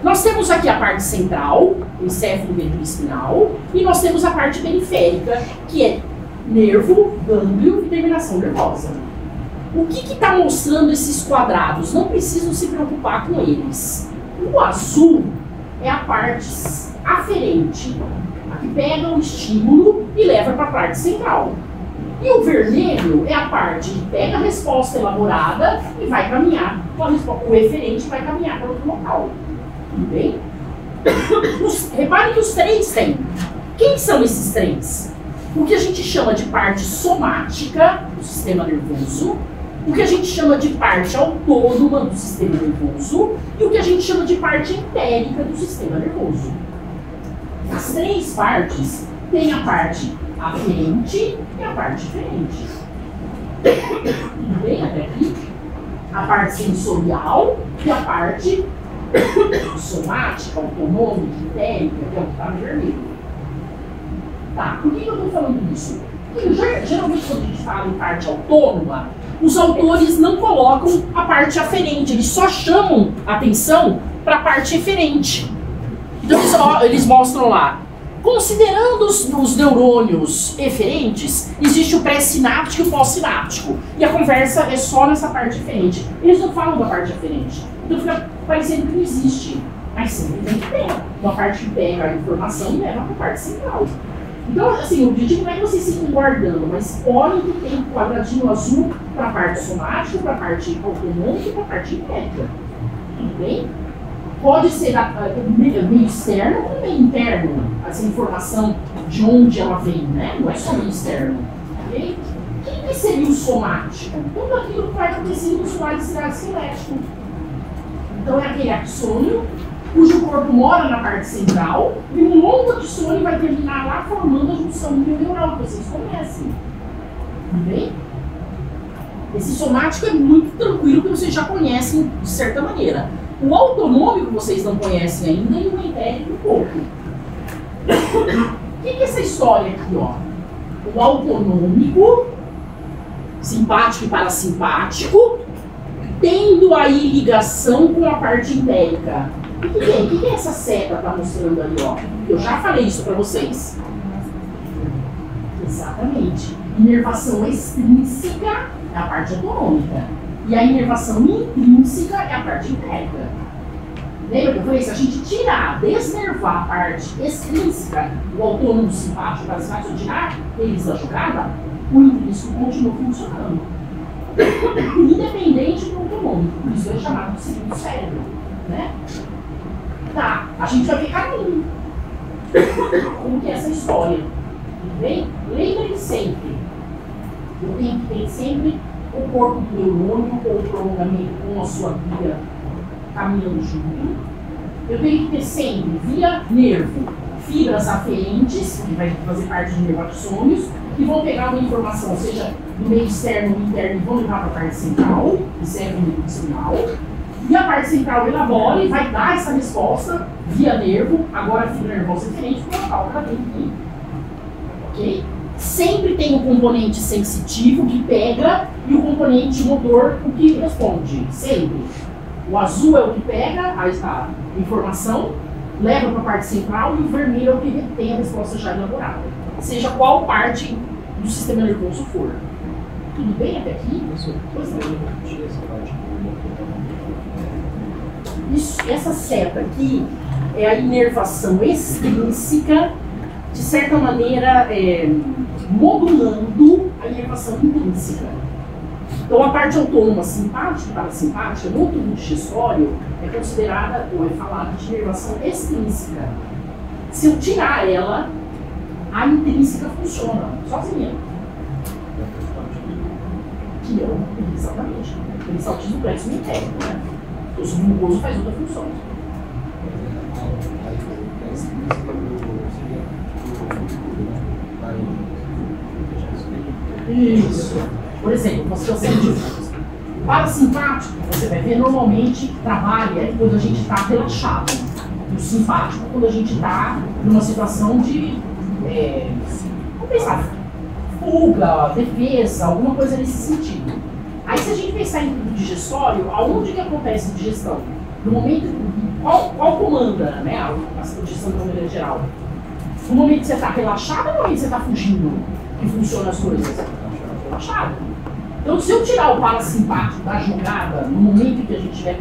Nós temos aqui a parte central, o encéfalo medula espinal, e nós temos a parte periférica, que é nervo, gânglio e terminação nervosa. O que está mostrando esses quadrados? Não precisam se preocupar com eles. O azul é a parte aferente, a que pega o estímulo e leva para a parte central. E o vermelho é a parte que pega a resposta elaborada e vai caminhar com a resposta. O eferente vai caminhar para outro local. Tudo bem? Reparem que os três têm. Quem são esses três? O que a gente chama de parte somática do sistema nervoso, o que a gente chama de parte autônoma do sistema nervoso e o que a gente chama de parte entérica do sistema nervoso. As três partes têm a parte aferente e a parte diferente. Tudo bem até aqui? A parte sensorial e a parte somática, autonômica, entérica, que é o que está no vermelho. Tá, por que eu estou falando isso? Porque geralmente quando a gente fala em parte autônoma, os autores não colocam a parte aferente, eles só chamam atenção para a parte eferente. Então eles mostram lá, considerando os neurônios eferentes, existe o pré-sináptico e o pós-sináptico. E a conversa é só nessa parte eferente. Eles não falam da parte eferente. Então fica parecendo que não existe. Mas sempre tem que ter. Uma parte que pega a informação e leva para a parte central. Então, assim, o objetivo não é que vocês fiquem guardando, mas olhem que tem um quadradinho azul para a parte somática, para a parte autonômica e para a parte entérica. Tudo bem? Pode ser meio externo ou meio interno, essa informação de onde ela vem, né? Não é só meio externo. Okay? O que seria o somático? Tudo aquilo que vai acontecer no solar esquelético. Então é aquele axônio cujo corpo mora na parte central e um longo axônio vai terminar lá formando a junção neural que vocês conhecem. Tudo bem? Esse somático é muito tranquilo, que vocês já conhecem de certa maneira. O autonômico vocês não conhecem ainda e o entérico um pouco. O que é essa história aqui, ó? O autonômico, simpático e parasimpático, tendo aí ligação com a parte entérica. O que é essa seta está mostrando ali, ó? Eu já falei isso para vocês. Exatamente. Inervação extrínseca é a parte autonômica. E a inervação intrínseca é a parte entérica. Lembra que eu falei? Se a gente tirar, desnervar a parte extrínseca, o autônomo, simpático, parasimpático, tirar eles da jogada, o intrínseco continua funcionando. Independente do autonômico. Por isso é chamado de segundo cérebro. Né? Tá, a gente vai ver caminho. Como que é essa história? Tudo bem? Lembrem sempre. Eu tenho que ter sempre o corpo do neurônio ou o prolongamento com a sua via caminhando junto. Eu tenho que ter sempre, via nervo, fibras aferentes, que vai fazer parte de nervaxônios, que vão pegar uma informação, seja do meio externo ou interno, e vão levar para a parte central, que serve no sinal. E a parte central elabora e vai dar essa resposta via nervo, agora a fibra nervosa diferente, para o local que ela tem que ir. Ok? Sempre tem o componente sensitivo que pega e o componente motor o que responde. Sempre. O azul é o que pega a informação, leva para a parte central e o vermelho é o que retém a resposta já elaborada. Seja qual parte do sistema nervoso for. Tudo bem até aqui? Isso, essa seta aqui é a inervação extrínseca, de certa maneira modulando a inervação intrínseca. Então a parte autônoma simpática e parasimpática no tubo digestório é considerada, ou é falada de inervação extrínseca. Se eu tirar ela, a intrínseca funciona sozinha. Que é exatamente. O peristaltismo do plexo entérico, né? O submucoso faz outra função. Isso. Por exemplo, uma situação de parasimpático, você vai ver, normalmente trabalha quando a gente está relaxado. E o simpático, quando a gente está numa situação de, vamos pensar, fuga, defesa, alguma coisa nesse sentido. Aí se a gente pensar em tubo digestório, aonde que acontece a digestão? No momento, qual comanda, né, a digestão de maneira geral? No momento que você está relaxado ou no momento que você está fugindo, que funcionam as coisas? Relaxado. Então se eu tirar o parasimpático da jogada, no momento que a gente estiver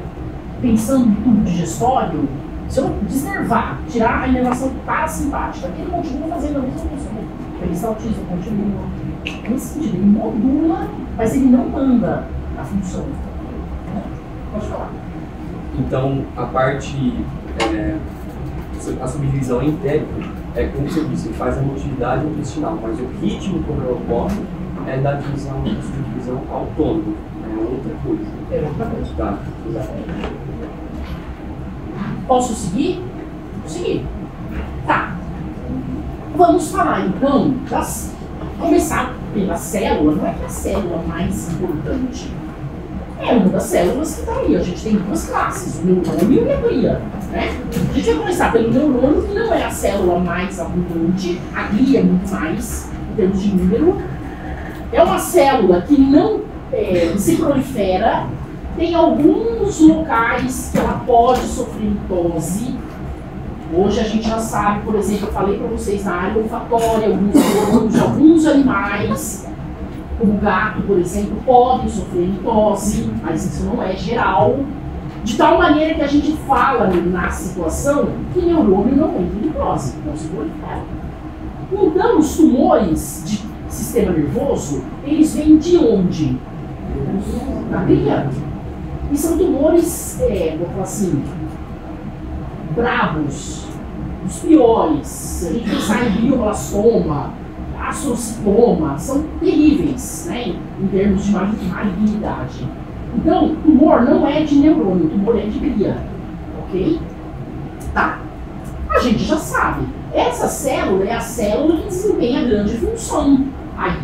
pensando em tubo digestório, se eu desnervar, tirar a inervação parasimpática, ele continua fazendo a mesma função. O peristaltismo continua. Nesse sentido, ele modula, mas ele não manda a função. Pode falar. Então, a parte, a subdivisão entérica é como você disse, faz a motilidade intestinal, mas o ritmo como ela ocorre é da subdivisão autônoma, é outra coisa. É outra coisa. Tá. Exatamente. Posso seguir? Vou seguir. Tá. Vamos falar então começar pela célula, não é que a célula mais importante. é uma das células que está aí. A gente tem duas classes, o neurônio e a glia. Né? A gente vai começar pelo neurônio, que não é a célula mais abundante, a glia é muito mais, em termos de número. É uma célula que não se prolifera, tem alguns locais que ela pode sofrer mitose. Hoje a gente já sabe, por exemplo, eu falei para vocês na área olfatória, alguns animais, como o gato, por exemplo, podem sofrer mitose, mas isso não é geral. De tal maneira que a gente fala na situação que neurônio não entra em mitose, não se prolifera. Então, os tumores de sistema nervoso, eles vêm de onde? Da glia. E são tumores, vou falar assim, bravos, os piores. Se a gente pensar em glioblastoma, astrocitoma, são terríveis, né, em termos de malignidade. Então, o tumor não é de neurônio, o tumor é de glia, ok? Tá. A gente já sabe, essa célula é a célula que desempenha grande função aí.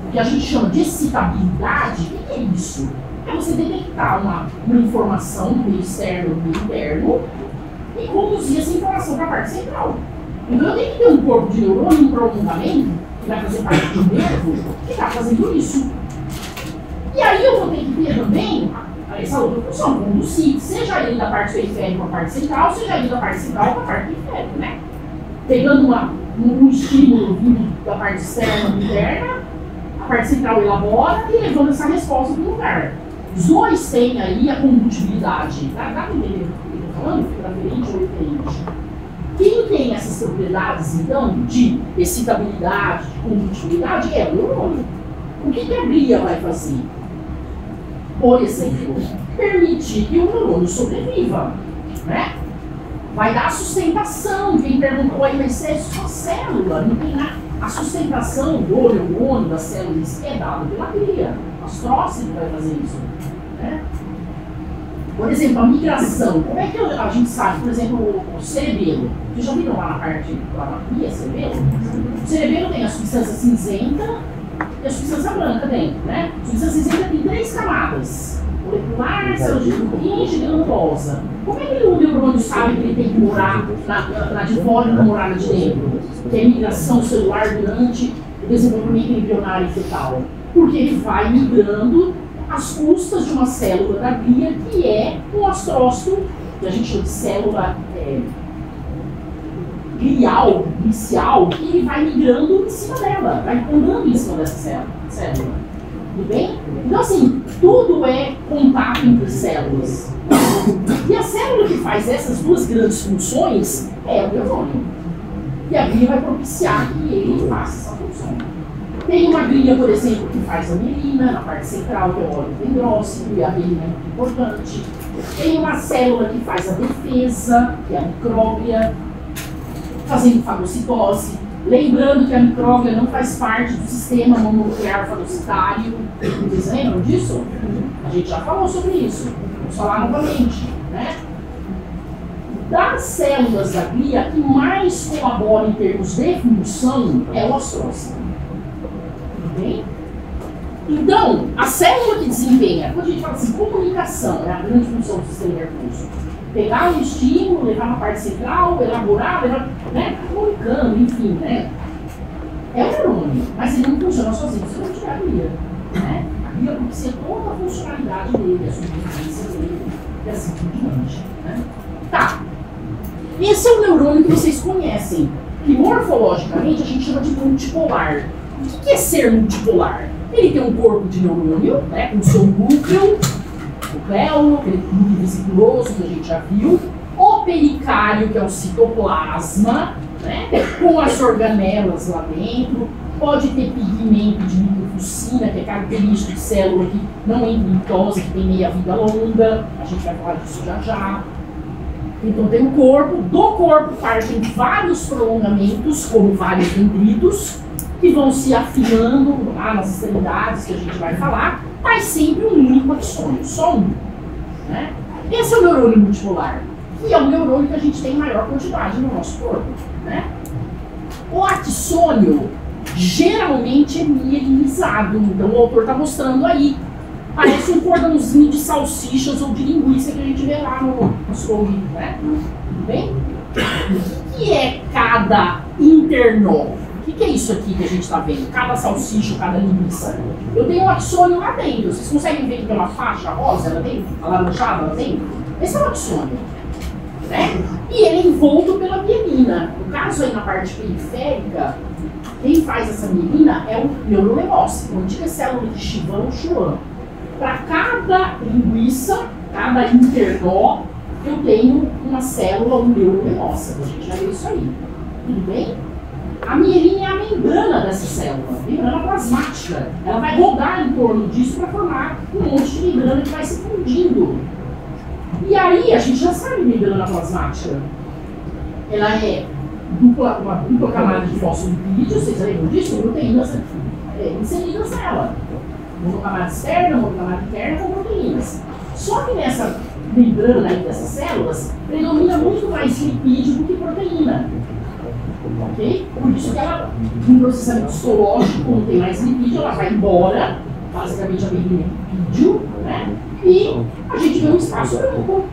O que a gente chama de excitabilidade, o que é isso? É você detectar uma informação do meio externo e do meio interno e conduzir essa informação para a parte central. Então eu tenho que ter um corpo de neurônio, um prolongamento, que vai fazer parte do nervo, que está fazendo isso. E aí eu vou ter que ter também essa outra função, conduzir, seja ele da parte periférica para a parte central, seja ele da parte central para a parte periférica, né? Pegando um estímulo vindo da parte externa e interna, a parte central elabora e levando essa resposta para o lugar. Os dois têm aí a condutibilidade. Dá para entender o que eu estou falando? Fica diferente ou diferente? Quem tem essas propriedades, então, de excitabilidade, de condutibilidade, é o neurônio. O que a glia vai fazer? Por exemplo, permitir que o neurônio sobreviva, né? Vai dar sustentação. Quem perguntou aí, mas é só célula, não tem nada. A sustentação do neurônio, da célula, é dada pela glia. Astrócito vai fazer isso, né? Por exemplo, a migração. Como é que a gente sabe? Por exemplo, o cerebelo. Vocês já viram lá na parte da anatomia, cerebelo? O cerebelo tem a substância cinzenta e a substância branca dentro, né? A substância cinzenta tem 3 camadas. Molecular, célula de Purkinje e granulosa. Como é que o neurônio sabe que ele tem que morar na de fora e não morar na de dentro? Que é migração celular durante o desenvolvimento embrionário e fetal. Porque ele vai migrando às custas de uma célula da glia, que é um astrócito, que a gente chama de célula glial, inicial, e ele vai migrando em cima dela, vai andando em cima dessa célula. Tudo bem? Então, assim, tudo é contato entre células. E a célula que faz essas duas grandes funções é o neurônio. E a glia vai propiciar que ele faça essa função. Tem uma glia, por exemplo, que faz a mielina, na parte central, que é o óleo dendrócito, e a mielina é muito importante. Tem uma célula que faz a defesa, que é a micróglia, fazendo fagocitose. Lembrando que a micróglia não faz parte do sistema mononuclear fagocitário. Vocês lembram disso? A gente já falou sobre isso. Vamos falar novamente, né? Das células da glia, a que mais colabora em termos de função é o astrócito. Tudo bem? Então, a célula que desempenha, quando a gente fala assim, comunicação é a grande função do sistema nervoso. Pegar um estímulo, levar para a parte central, elaborar, levar, né? Comunicando, enfim, né? É o neurônio, mas ele não funciona sozinho, se não tiver a glia, né? A glia propicia toda a funcionalidade dele, a sobrevivência dele, e assim por diante, né? Tá. Esse é o neurônio que vocês conhecem, que morfologicamente a gente chama de multipolar. O que é ser multipolar? Ele tem um corpo de neurônio, né, com o seu núcleo, o cléolo, aquele núcleo vesiculoso que a gente já viu, o pericárdio, que é o citoplasma, né, com as organelas lá dentro, pode ter pigmento de microfuscina, que é característico de célula que não entra em mitose, que tem meia-vida longa, a gente vai falar disso já já. Então tem o corpo, do corpo partem vários prolongamentos, como vários dendritos, que vão se afinando lá nas extremidades, que a gente vai falar, mas sempre um único axônio, só um. Né? Esse é o neurônio multipolar, que é o neurônio que a gente tem maior quantidade no nosso corpo. Né? O axônio geralmente é mielinizado, então o autor está mostrando aí. Parece um cordãozinho de salsichas ou de linguiça que a gente vê lá no açougue, né? Tudo bem? O que é cada internó? O que é isso aqui que a gente está vendo? Cada salsicha, cada linguiça. Eu tenho um axônio lá dentro. Vocês conseguem ver que tem uma faixa rosa lá dentro? Alaranjada lá dentro? Esse é o axônio. Né? E ele é envolto pela mielina. No caso aí na parte periférica, quem faz essa mielina é o neurolemócito, a antiga célula de Schwann ou Schwann. Para cada linguiça, cada internó, eu tenho uma célula, um neurolemócito. A gente já viu isso aí. Tudo bem? A mielina é a membrana dessa célula, membrana plasmática. Ela vai rodar em torno disso para formar um monte de membrana que vai se fundindo. E aí, a gente já sabe membrana plasmática. Ela é uma dupla camada de fosfolipídio, vocês lembram disso? Proteínas inseridas nela. Monocamada externa, monocamada interna com proteínas. Só que nessa membrana aí dessas células, predomina muito mais lipídio do que proteína. Ok? Por isso que ela, no processamento histológico, quando tem mais lipídio, ela vai embora, basicamente a membrana é lipídio, né? E a gente vê um espaço branco,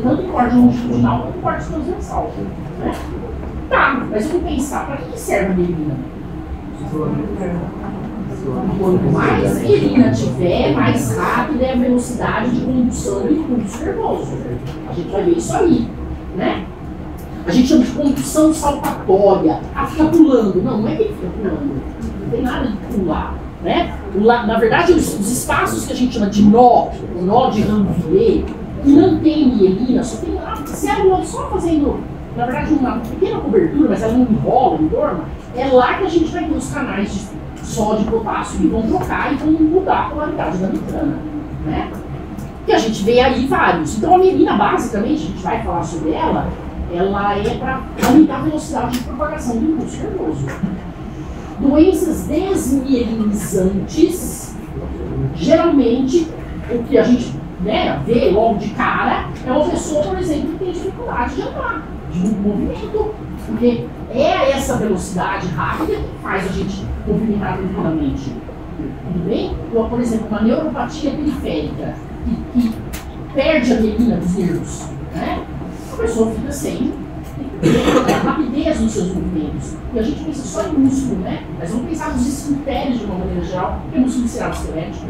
tanto em corte longitudinal quanto em corte transversal. Né? Tá, mas vamos pensar, para que serve a mielina? Quanto mais a mielina tiver, mais rápida é a velocidade de condução do impulso nervoso. A gente vai ver isso aí, né? A gente chama de condução saltatória. Ah, fica pulando. Não, não é que ele fica pulando. Não tem nada de pular. Né? Na verdade, os espaços que a gente chama de nó, o nó de Ranvier, que não tem mielina, só tem a célula só fazendo, na verdade, uma pequena cobertura, mas ela não enrola, não dorma, é lá que a gente vai ter os canais de sódio e potássio que vão trocar e vão mudar a polaridade da membrana. Né? E a gente vê aí vários. Então a mielina, basicamente, a gente vai falar sobre ela é para aumentar a velocidade de propagação do impulso nervoso. Doenças desmielinizantes, geralmente, o que a gente vê logo de cara é uma pessoa, por exemplo, que tem dificuldade de andar, de movimento, porque é essa velocidade rápida que faz a gente movimentar tranquilamente. Tudo bem? Então, por exemplo, uma neuropatia periférica que perde a mielina dos nervos, né? A pessoa fica sem rapidez nos seus movimentos. E a gente pensa só em músculo, né? Mas vamos pensar nos esfintérios de uma maneira geral, que é músculo visceral esquelético.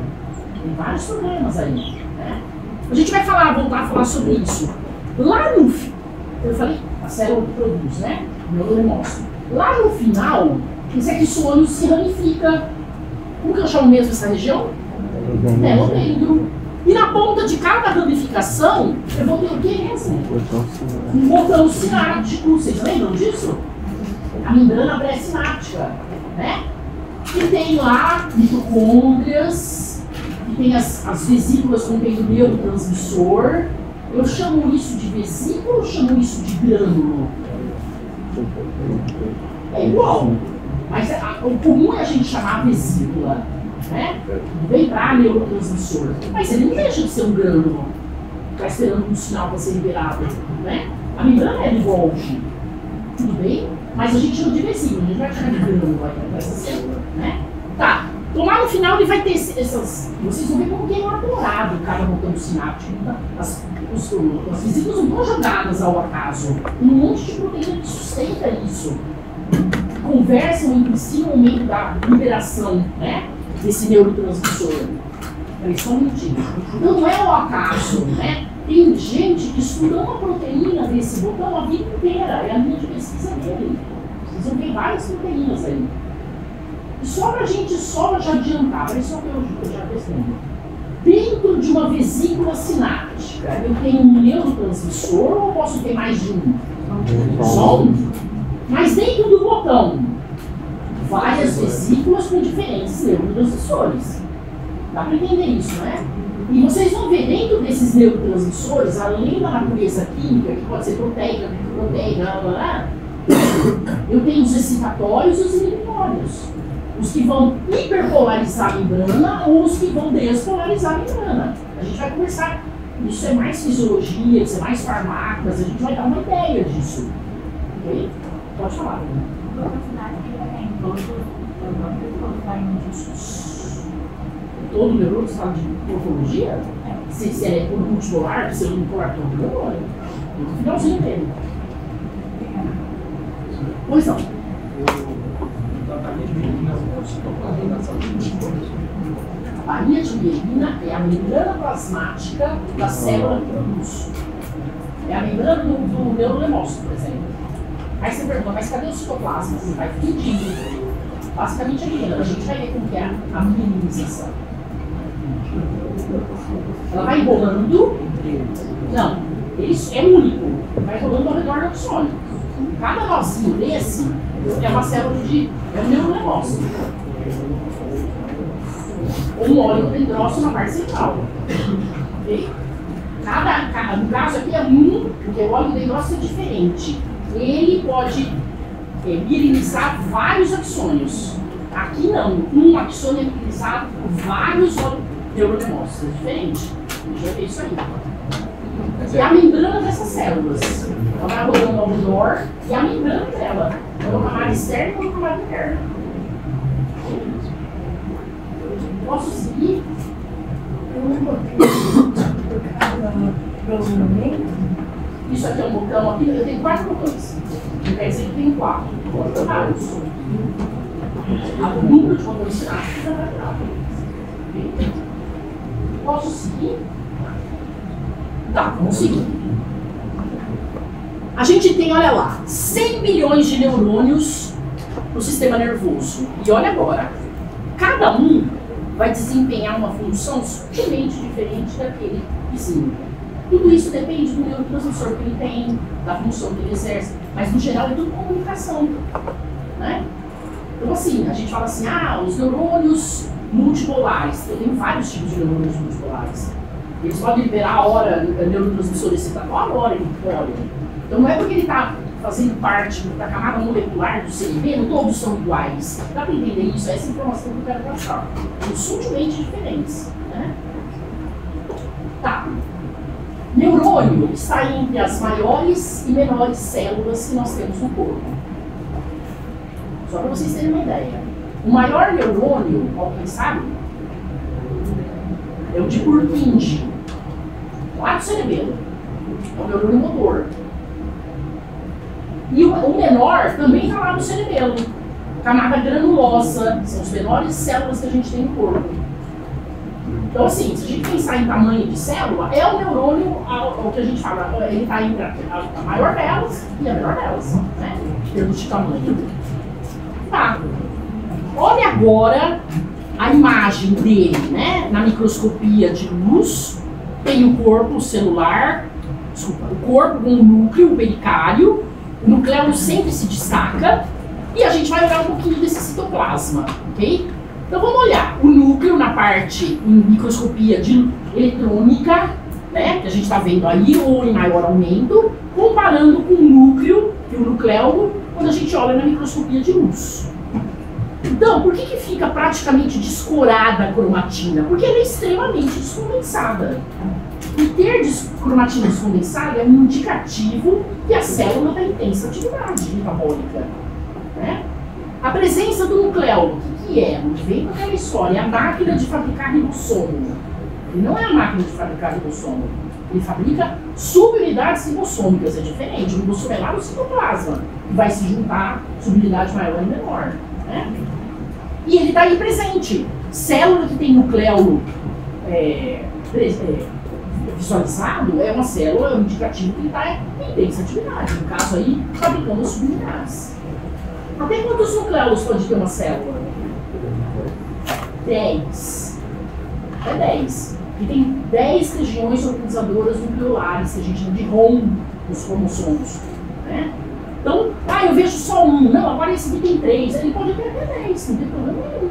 Tem vários problemas aí. Né? A gente vai voltar a falar sobre isso. Lá no eu falei, a célula que produz, né? O neurolemócito. Lá no final, esse axônio se ramifica. Como que eu chamo mesmo essa região? Telodendro. E na ponta de cada ramificação, eu vou ter o que mesmo? Um botão sináptico. Vocês lembram disso? A membrana pré-sináptica. Né? Que tem lá mitocôndrias, que tem as vesículas contendo neurotransmissor. Eu chamo isso de vesícula ou chamo isso de grânulo? É igual. Mas o comum é a gente chamar vesícula. Né? Vem para neurotransmissor, mas ele não deixa de ser um grânulo, está esperando um sinal para ser liberado. Né? A membrana é de Golgi, tudo bem? Mas a gente chama de vesícula, a gente vai chamar de grânulo para essa célula. Né? Tá, então lá no final ele vai ter essas. Vocês vão ver como que é elaborado cada botão sináptico. Tá? As vesículas não estão jogadas ao acaso, um monte de proteína que sustenta isso. Conversam entre si no momento da liberação, né? Desse neurotransmissor. Eles estão mentindo. Então não é ao acaso, né? Tem gente que estuda uma proteína desse botão a vida inteira, é a linha de pesquisa dele. Vocês vão ver várias proteínas aí. E só pra gente já adiantar, para isso que eu já testando. Dentro de uma vesícula sináptica, eu tenho um neurotransmissor ou posso ter mais de um? Só um? Mas dentro do botão, várias vesículas com diferentes neurotransmissores. Dá para entender isso, né? E vocês vão ver dentro desses neurotransmissores, além da natureza química, que pode ser proteica, eu tenho os excitatórios e os inibitórios. Os que vão hiperpolarizar a membrana ou os que vão despolarizar a membrana. A gente vai conversar. Isso é mais fisiologia, isso é mais farmácias, a gente vai dar uma ideia disso. Ok? Pode falar. todo neurônio está de morfologia? Se é multipolar, se é unipolar, todo neurônio. No finalzinho dele. Pois não. A bainha de mielina é a membrana plasmática da célula que produz. É a membrana do neurolemócito, por exemplo. Aí você pergunta, mas cadê o citoplasma? Você vai fundindo. Basicamente é aquilo. A gente vai ver como que é a mielinização. Ela vai enrolando. Não, ele é único. Vai rolando ao redor do axônio. Cada nozinho desse é uma célula é um neurolemócito. Um oligodendrócito na parte central. Okay? No caso aqui é porque o oligodendrócito é diferente. Ele pode mielinizar vários axônios. Aqui não, um axônio é mielinizado por vários neurolemócitos. É diferente. A gente vai ver isso aí. E a membrana dessas células. Ela vai rolando ao redor e a membrana dela. Então, uma camada externa e uma camada interna. Posso seguir? Isso aqui é um botão aqui, eu tenho 4 botões. Não quer dizer que tem 4. Pode ter vários. O número de botões sinápticos é variável. Posso seguir? Tá, vamos seguir. A gente tem, olha lá, 100 milhões de neurônios no sistema nervoso. E olha agora, cada um vai desempenhar uma função sutilmente diferente daquele vizinho. Tudo isso depende do neurotransmissor que ele tem, da função que ele exerce, mas no geral é tudo comunicação, né? Então assim, a gente fala assim, os neurônios multipolares, eu tenho vários tipos de neurônios multipolares. Eles podem liberar a hora, neurotransmissor excitatório, a hora emittório. Então não é porque ele está fazendo parte da camada molecular do CNP, não todos são iguais. Dá para entender isso? Essa informação que eu quero passar. São sutilmente diferentes, né? Tá. Neurônio está entre as maiores e menores células que nós temos no corpo. Só para vocês terem uma ideia. O maior neurônio, alguém sabe? É o de Purkinje, lá do cerebelo. É o neurônio motor. E o menor também está lá no cerebelo. Camada granulosa, são as menores células que a gente tem no corpo. Então, assim, se a gente pensar em tamanho de célula, é o neurônio, o que a gente fala, ele está entre a maior delas e a menor delas, né? Em termos de tamanho. Tá. Olha agora a imagem dele, né? Na microscopia de luz, tem o corpo celular, o corpo com o núcleo, o pericárdio, o nucleolo sempre se destaca, e a gente vai olhar um pouquinho desse citoplasma, ok? Então vamos olhar o núcleo na parte em microscopia de eletrônica, né, que a gente está vendo aí, ou em maior aumento, comparando com o núcleo e o nucleolo quando a gente olha na microscopia de luz. Então, por que fica praticamente descorada a cromatina? Porque ela é extremamente descondensada. E ter cromatina descondensada é um indicativo que a célula está em intensa atividade metabólica, né? A presença do nucleolo, o que é? Vem com aquela história, é a máquina de fabricar ribossomo. Ele não é a máquina de fabricar ribossomo. Ele fabrica subunidades ribossômicas, é diferente. O ribossomo é lá no citoplasma, que vai se juntar subunidade maior e menor, né? E ele está aí presente. Célula que tem nucleolo visualizado é uma célula, é um indicativo que ele está em intensa atividade. No caso aí, fabricando as subunidades. Até quantos nucleolos pode ter uma célula? 10. É 10. E tem 10 regiões organizadoras nucleolares, que a gente chama de ROM, os cromossomos, né? Então, eu vejo só um. Não, agora esse aqui tem 3. Ele pode ter até 10, não tem problema nenhum.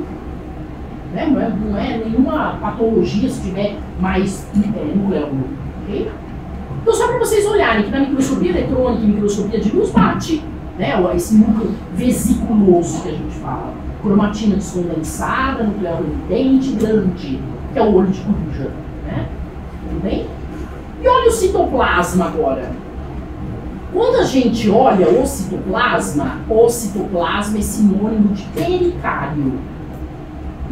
Né? Não é nenhuma patologia se tiver mais nucleolo. Okay? Então, só para vocês olharem que na microscopia eletrônica e microscopia de luz bate, né? Esse núcleo vesiculoso que a gente fala. Cromatina descondensada, nucleolo emitente, grande, que é o olho de coruja. Né? Tudo bem? E olha o citoplasma agora. Quando a gente olha o citoplasma é sinônimo de pericárdio.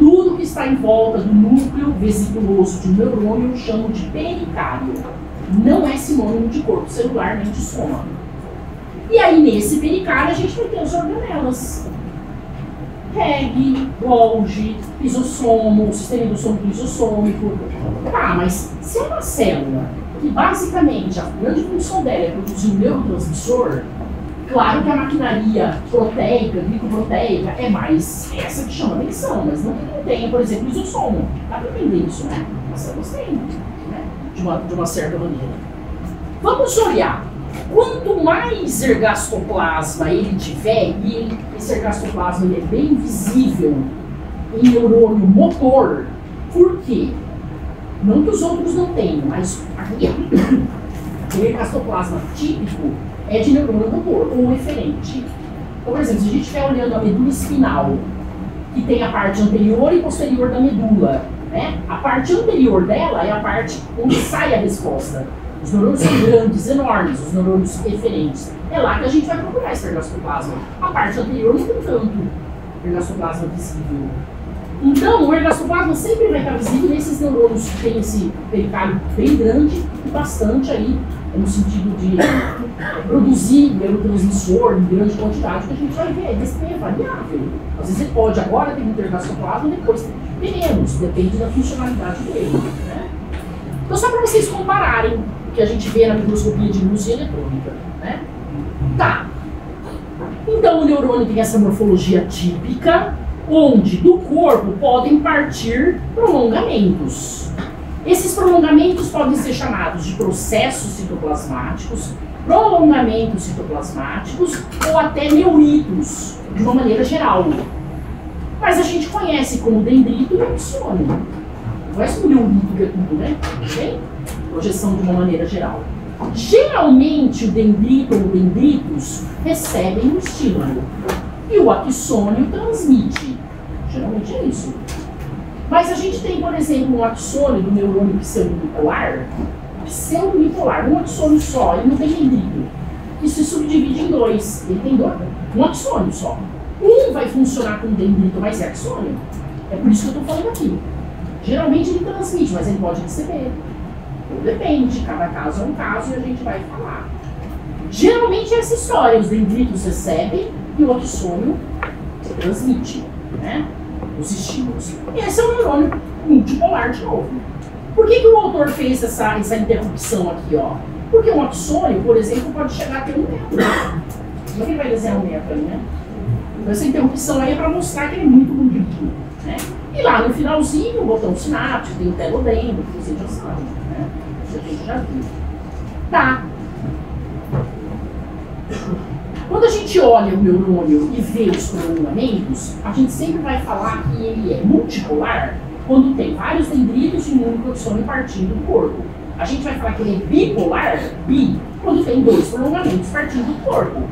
Tudo que está em volta do núcleo vesiculoso de um neurônio eu chamo de pericárdio. Não é sinônimo de corpo celular nem de soma. E aí, nesse pericárdio, a gente vai ter as organelas. Reg, Golgi, lisossomo, sistema endossomico lisossômico. Tá, mas se é uma célula que basicamente a grande função dela é produzir um neurotransmissor, claro que a maquinaria proteica, glicoproteica, é mais essa que chama atenção, mas não que não tenha, por exemplo, lisossomo. Dá para entender isso, né? As células têm, né? De uma certa maneira. Vamos olhar. Quanto mais ergastoplasma ele tiver, e esse ergastoplasma ele é bem visível em neurônio motor, por quê? Não que os outros não tenham, mas aqui, o ergastoplasma típico é de neurônio motor, ou eferente. Então, por exemplo, se a gente estiver olhando a medula espinal, que tem a parte anterior e posterior da medula, né? A parte anterior dela é a parte onde sai a resposta. Os neurônios são grandes, enormes, os neurônios eferentes. É lá que a gente vai procurar esse ergastoplasma. A parte anterior não tem tanto ergastoplasma visível. Então, o ergastoplasma sempre vai estar visível nesses neurônios que tem esse pericárdio bem grande e bastante aí, no sentido de produzir neurotransmissor em grande quantidade, que a gente vai ver. Esse é variável. Às vezes ele pode agora ter muito ergastoplasma, depois ter menos, depende da funcionalidade dele. Né? Então, só para vocês compararem o que a gente vê na microscopia de luz e eletrônica. Né? Tá. Então, o neurônio tem essa morfologia típica, onde do corpo podem partir prolongamentos. Esses prolongamentos podem ser chamados de processos citoplasmáticos, prolongamentos citoplasmáticos ou até neuritos, de uma maneira geral. Mas a gente conhece como dendrito e axônio. Conhece o neurito que é tudo, né? Bem? Projeção de uma maneira geral. Geralmente o dendrito ou dendritos recebem o estímulo e o axônio transmite. Geralmente é isso. Mas a gente tem, por exemplo, um axônio do neurônio pseudonipolar, um axônio só, ele não tem dendrito, que se subdivide em dois. Ele tem um axônio só. Um vai funcionar como dendrito, mas é axônio. É por isso que eu estou falando aqui. Geralmente ele transmite, mas ele pode receber. Depende, cada caso é um caso e a gente vai falar. Geralmente é essa história, os dendritos recebem e o axônio transmite, né, os estímulos. E esse é um neurônio multipolar de novo. Por que o autor fez essa interrupção aqui, ó? Porque um axônio, por exemplo, pode chegar a ter 1 metro. Como é que ele vai desenhar 1 metro aí, né? Então essa interrupção aí é para mostrar que ele é muito bonito, né? E lá no finalzinho, o botão sináptico, tem o telodendro, que você já sabe, né? Isso a gente já viu. Tá. Quando a gente olha o neurônio e vê os prolongamentos, a gente sempre vai falar que ele é multipolar quando tem vários dendritos e um único axônio partindo do corpo. A gente vai falar que ele é bipolar, quando tem 2 prolongamentos partindo do corpo.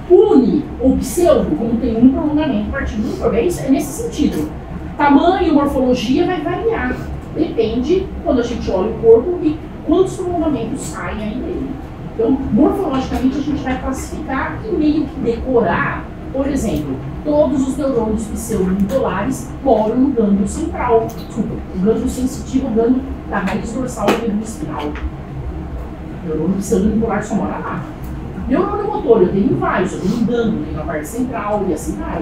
Uni ou pseudo, quando tem um prolongamento partindo do corpo. É nesse sentido. Tamanho e morfologia vai variar. Depende quando a gente olha o corpo e quantos prolongamentos saem aí dele. Então, morfologicamente, a gente vai classificar e meio que decorar, por exemplo, todos os neurônios pseudonipolares moram no gânglio central. Desculpa, o gânglio sensitivo, o gânglio da raiz dorsal do gânglio espinal. O neurônio pseudonipolar só mora lá. Neurônio motor, eu tenho vários, eu tenho um gânglio, tenho a parte central e assim vai.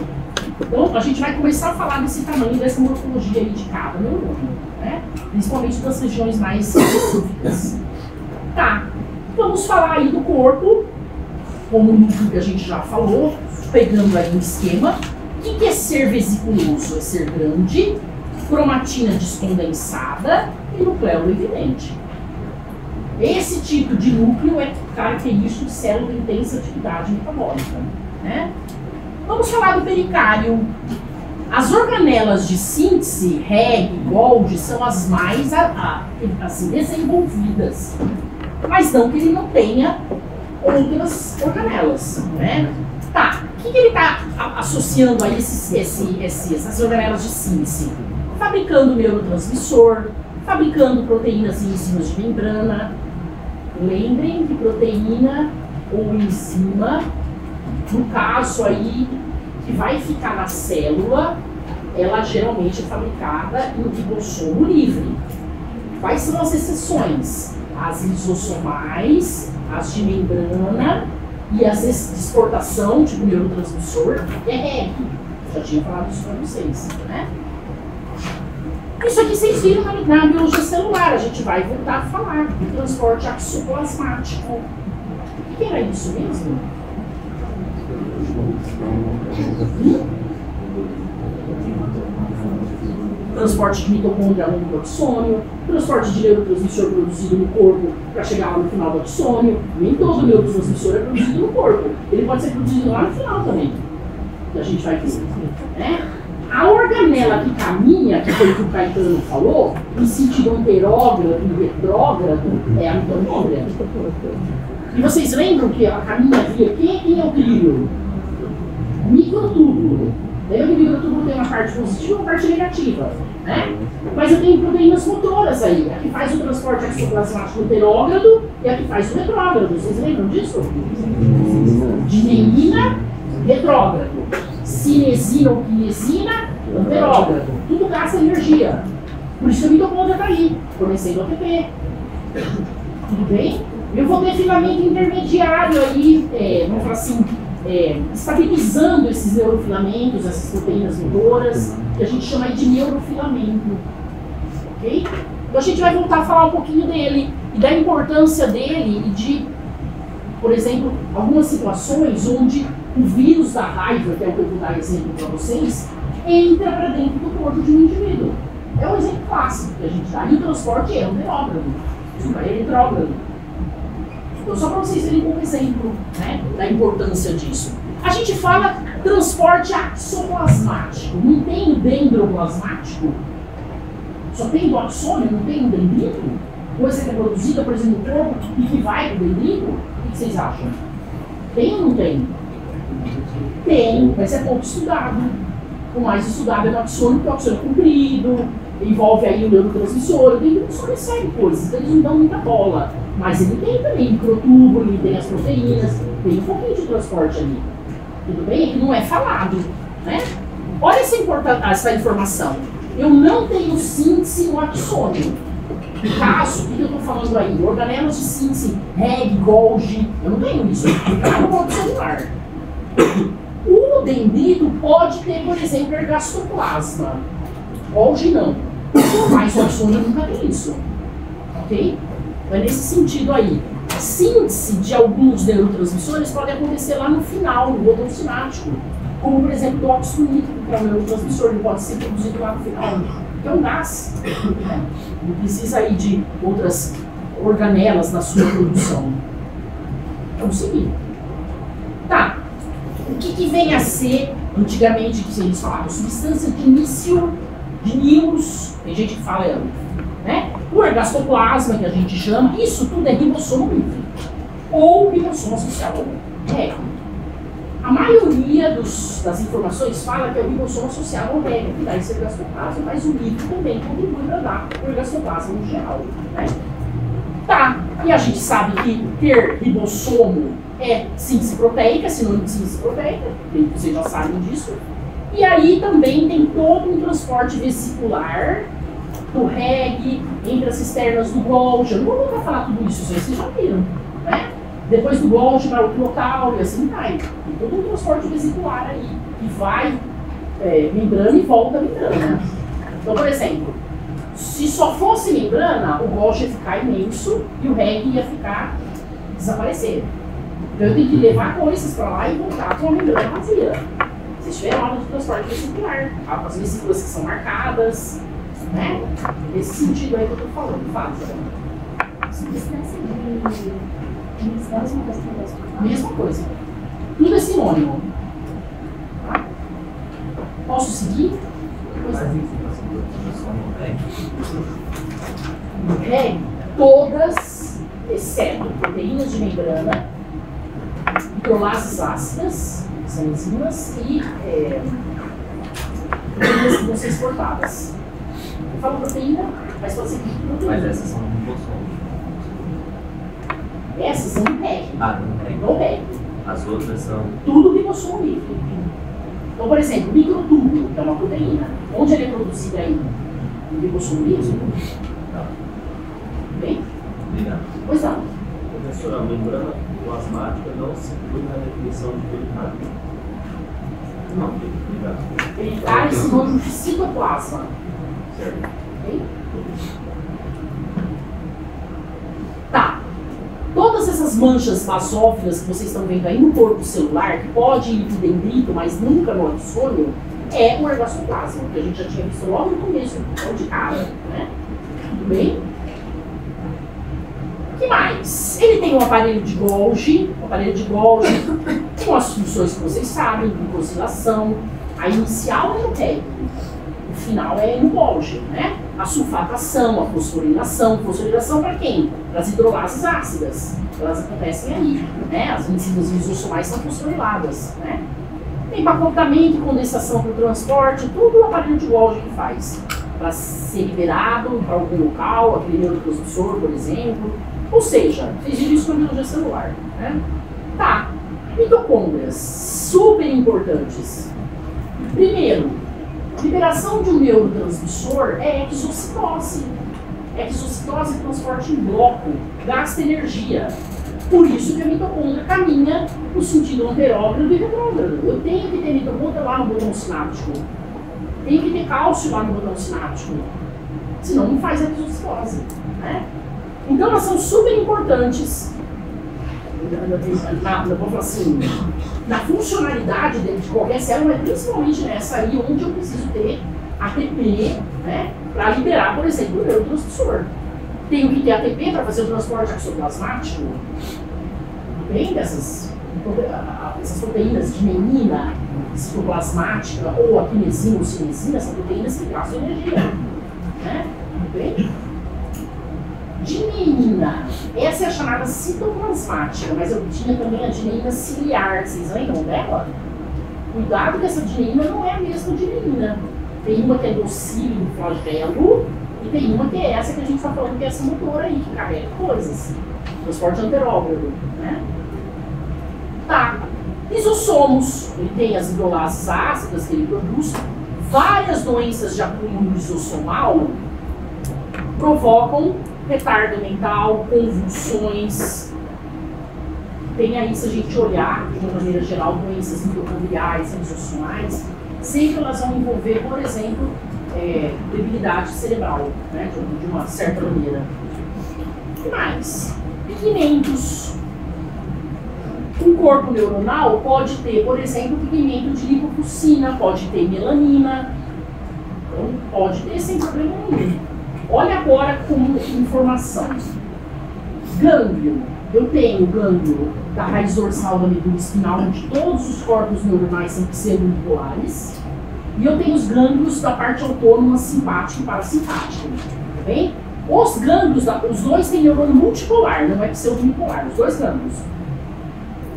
Então, a gente vai começar a falar desse tamanho, dessa morfologia aí de cada neurônio, né? Principalmente das regiões mais específicas. Tá. Vamos falar aí do corpo, como no que a gente já falou, pegando aí um esquema. O que é ser vesiculoso? É ser grande, cromatina descondensada e nucleolo evidente. Esse tipo de núcleo é característico de célula de intensa atividade metabólica, né? Vamos falar do pericárdio. As organelas de síntese, Reg, Golgi, são as mais assim, desenvolvidas. Mas não que ele não tenha outras organelas, né? Tá, o que ele está associando a essas organelas de síntese? Fabricando neurotransmissor, fabricando proteínas e enzimas de membrana. Lembrem que proteína ou enzima, no caso aí, que vai ficar na célula ela geralmente é fabricada em ribossomo livre. Quais são as exceções? As lisossomais, as de membrana e as de exportação, tipo neurotransmissor, que é REG. Já tinha falado isso para vocês, né? Isso aqui vocês viram na biologia celular, a gente vai voltar a falar do transporte axoplasmático. O que era isso mesmo? Transporte de mitocôndria ao longo do axônio, transporte de neurotransmissor produzido no corpo para chegar lá no final do axônio. Nem todo neurotransmissor é produzido no corpo, ele pode ser produzido lá no final também, que a gente vai ver, né? A organela que caminha, que foi o que o Caetano falou, em sentido anterógrado e retrógrado, é a mitocôndria. E vocês lembram que ela caminha via quem é o trilho? Microtúbulo. Lembra que o microtúbulo tem uma parte positiva e uma parte negativa, né? Mas eu tenho proteínas motoras aí, a que faz o transporte axoplasmático anterógrado e a que faz o retrógrado. Vocês lembram disso? Dineína, retrógrado. Cinesina ou quinesina, anterógrado. Tudo gasta energia. Por isso que a mitocôndria está aí, fornecendo ATP. Tudo bem? Eu vou ter filamento intermediário aí, vamos falar assim, estabilizando esses neurofilamentos, essas proteínas motoras, que a gente chama aí de neurofilamento. Ok? Então a gente vai voltar a falar um pouquinho dele e da importância dele e de, por exemplo, algumas situações onde o vírus da raiva, que é o que eu vou dar exemplo para vocês, entra para dentro do corpo de um indivíduo. É um exemplo clássico que a gente dá. E o transporte é anterógrado, é retrógrado. Então, só para vocês terem um exemplo, né, da importância disso. A gente fala transporte axoplasmático. Não tem o dendroplasmático? Só tem do axônio, não tem o dendrito? Coisa que é produzida, por exemplo, no corpo e que vai para o dendrito? O que vocês acham? Tem ou não tem? Tem, mas é pouco estudado. O mais estudado é o axônio, porque o axônio é comprido, envolve aí o neurotransmissor, o dendrito só recebe coisas, eles não dão muita bola. Mas ele tem também microtúbulo, ele tem as proteínas, tem um pouquinho de transporte ali. Tudo bem? É que não é falado, né? Olha essa informação. Eu não tenho síntese no axônio. No caso, o que eu estou falando aí? Organelas de síntese, REG, Golgi, eu não tenho isso. É no corpo celular. O dendrito pode ter, por exemplo, ergastoplasma. Golgi não. Mas o axônio nunca tem isso. Ok? É nesse sentido aí. A síntese de alguns neurotransmissores pode acontecer lá no final, no botão sináptico. Como, por exemplo, o óxido nítrico, que é um neurotransmissor, ele pode ser produzido lá no final, que é um gás. Né? Não precisa aí de outras organelas na sua produção. Vamos seguir. Tá. O que vem a ser, antigamente, que eles falavam, substância de início de Nils, tem gente que fala, né? O ergastoplasma, que a gente chama, isso tudo é ribossomo livre. Ou ribossomo associado ao REG. A maioria das informações fala que é o ribossomo associado ao REG, que dá esse ergastoplasma, mas o livre também contribui para dar o ergastoplasma no geral. Né? Tá, e a gente sabe que ter ribossomo é síntese proteica, sinônimo de síntese proteica, vocês já sabem disso. E aí também tem todo um transporte vesicular do REG, entre as cisternas do Golgi. Eu não vou voltar a falar tudo isso, vocês já viram, né? Depois do Golgi para outro local e assim vai. Tem todo um transporte vesicular aí, que vai membrana e volta a membrana. Então, por exemplo, se só fosse membrana, o Golgi ia ficar imenso e o REG ia ficar desaparecer. Então eu tenho que levar coisas para lá e voltar com a membrana vazia. Se tiver hora de transporte vesicular, as vesículas que são marcadas, né? Nesse sentido aí que eu estou falando, faz. Substância de mesma coisa. Mesma coisa. Tudo é sinônimo. Tá? Posso seguir? REG, todas, exceto proteínas de membrana, hidrolases ácidas, que são enzimas, e proteínas que vão ser exportadas. Eu falo proteína, mas pode ser proteína. Mas essas são ribossomos. Essas são do REG. Ah, não tem. No REG. As outras são. Tudo ribossomo livre. Então, por exemplo, o microtúbulo, que é uma proteína, onde ele é produzido aí? No lipossomismo? Bem? Obrigado. Pois não. Professor, a membrana plasmática não se inclui na definição de pericárdio. Não, obrigado. Pericárdio é sinônimo de citoplasma. Certo. Ok? Tá. Todas essas manchas basófilas que vocês estão vendo aí no corpo celular, que pode ir para o dendrito, mas nunca no axônio, é o ergastoplasma, que a gente já tinha visto logo no começo, então de cara, né? Tudo bem? O que mais? Ele tem um aparelho de Golgi. O aparelho de Golgi com as funções que vocês sabem, glicosilação. A inicial é no TEG, o final é no Golgi, né? A sulfatação, a fosforilação. Fosforilação para quem? Para as hidrolases ácidas. Elas acontecem aí, né? As enzimas lisossomais são fosforiladas, né? Tem empacotamento, condensação para o transporte, tudo o aparelho de Golgi que faz. Para ser liberado para algum local, aquele neurotransmissor, por exemplo. Ou seja, vocês viram isso com a biologia celular, né? Tá. Mitocôndrias, super importantes. Primeiro, liberação de um neurotransmissor é exocitose. Exocitose é transporte em bloco, gasta energia. Por isso que a mitocôndria caminha no sentido anterógrado e retrógrado. Eu tenho que ter mitocôndria lá no botão sináptico. Tenho que ter cálcio lá no botão sináptico. Senão não faz a exocitose, né? Então elas são super importantes vou falar assim, na funcionalidade de qualquer célula, mas principalmente nessa aí onde eu preciso ter ATP, né, para liberar, por exemplo, o neurotransmissor. Tenho que ter ATP para fazer o transporte axoplasmático, bem essas proteínas de menina, citoplasmática ou a kinesina ou cinesina, são proteínas que gastam energia, né? Tudo bem? Dineína, essa é a chamada citoplasmática, mas eu tinha também a dineína ciliar, vocês lembram dela? Cuidado que essa dineína não é a mesma dineína. Tem uma que é docílio do flagelo e tem uma que é essa que a gente está falando, que é essa motora aí, que carrega coisas. Transporte anterógrado, né? Tá. Lisossomos, ele tem as hidrolases ácidas que ele produz. Várias doenças de acúmulo lisossomal provocam retardo mental, convulsões. Tem aí, se a gente olhar de uma maneira geral, doenças mitocondriais, lisossomais, sempre elas vão envolver, por exemplo, debilidade cerebral, né, de uma certa maneira. O que mais? Pigmentos. Um corpo neuronal pode ter, por exemplo, pigmento de lipofuscina, pode ter melanina, então pode ter sem problema nenhum. Olha agora como informação. Gânglio. Eu tenho gânglio da raiz dorsal da medula espinal, onde todos os corpos neuronais são pseudoriculares. E eu tenho os gânglios da parte autônoma simpática e parasimpática. Tá bem? Os gânglios, os dois têm neurônio multipolar, não é pseudonipolar, os dois gânglios.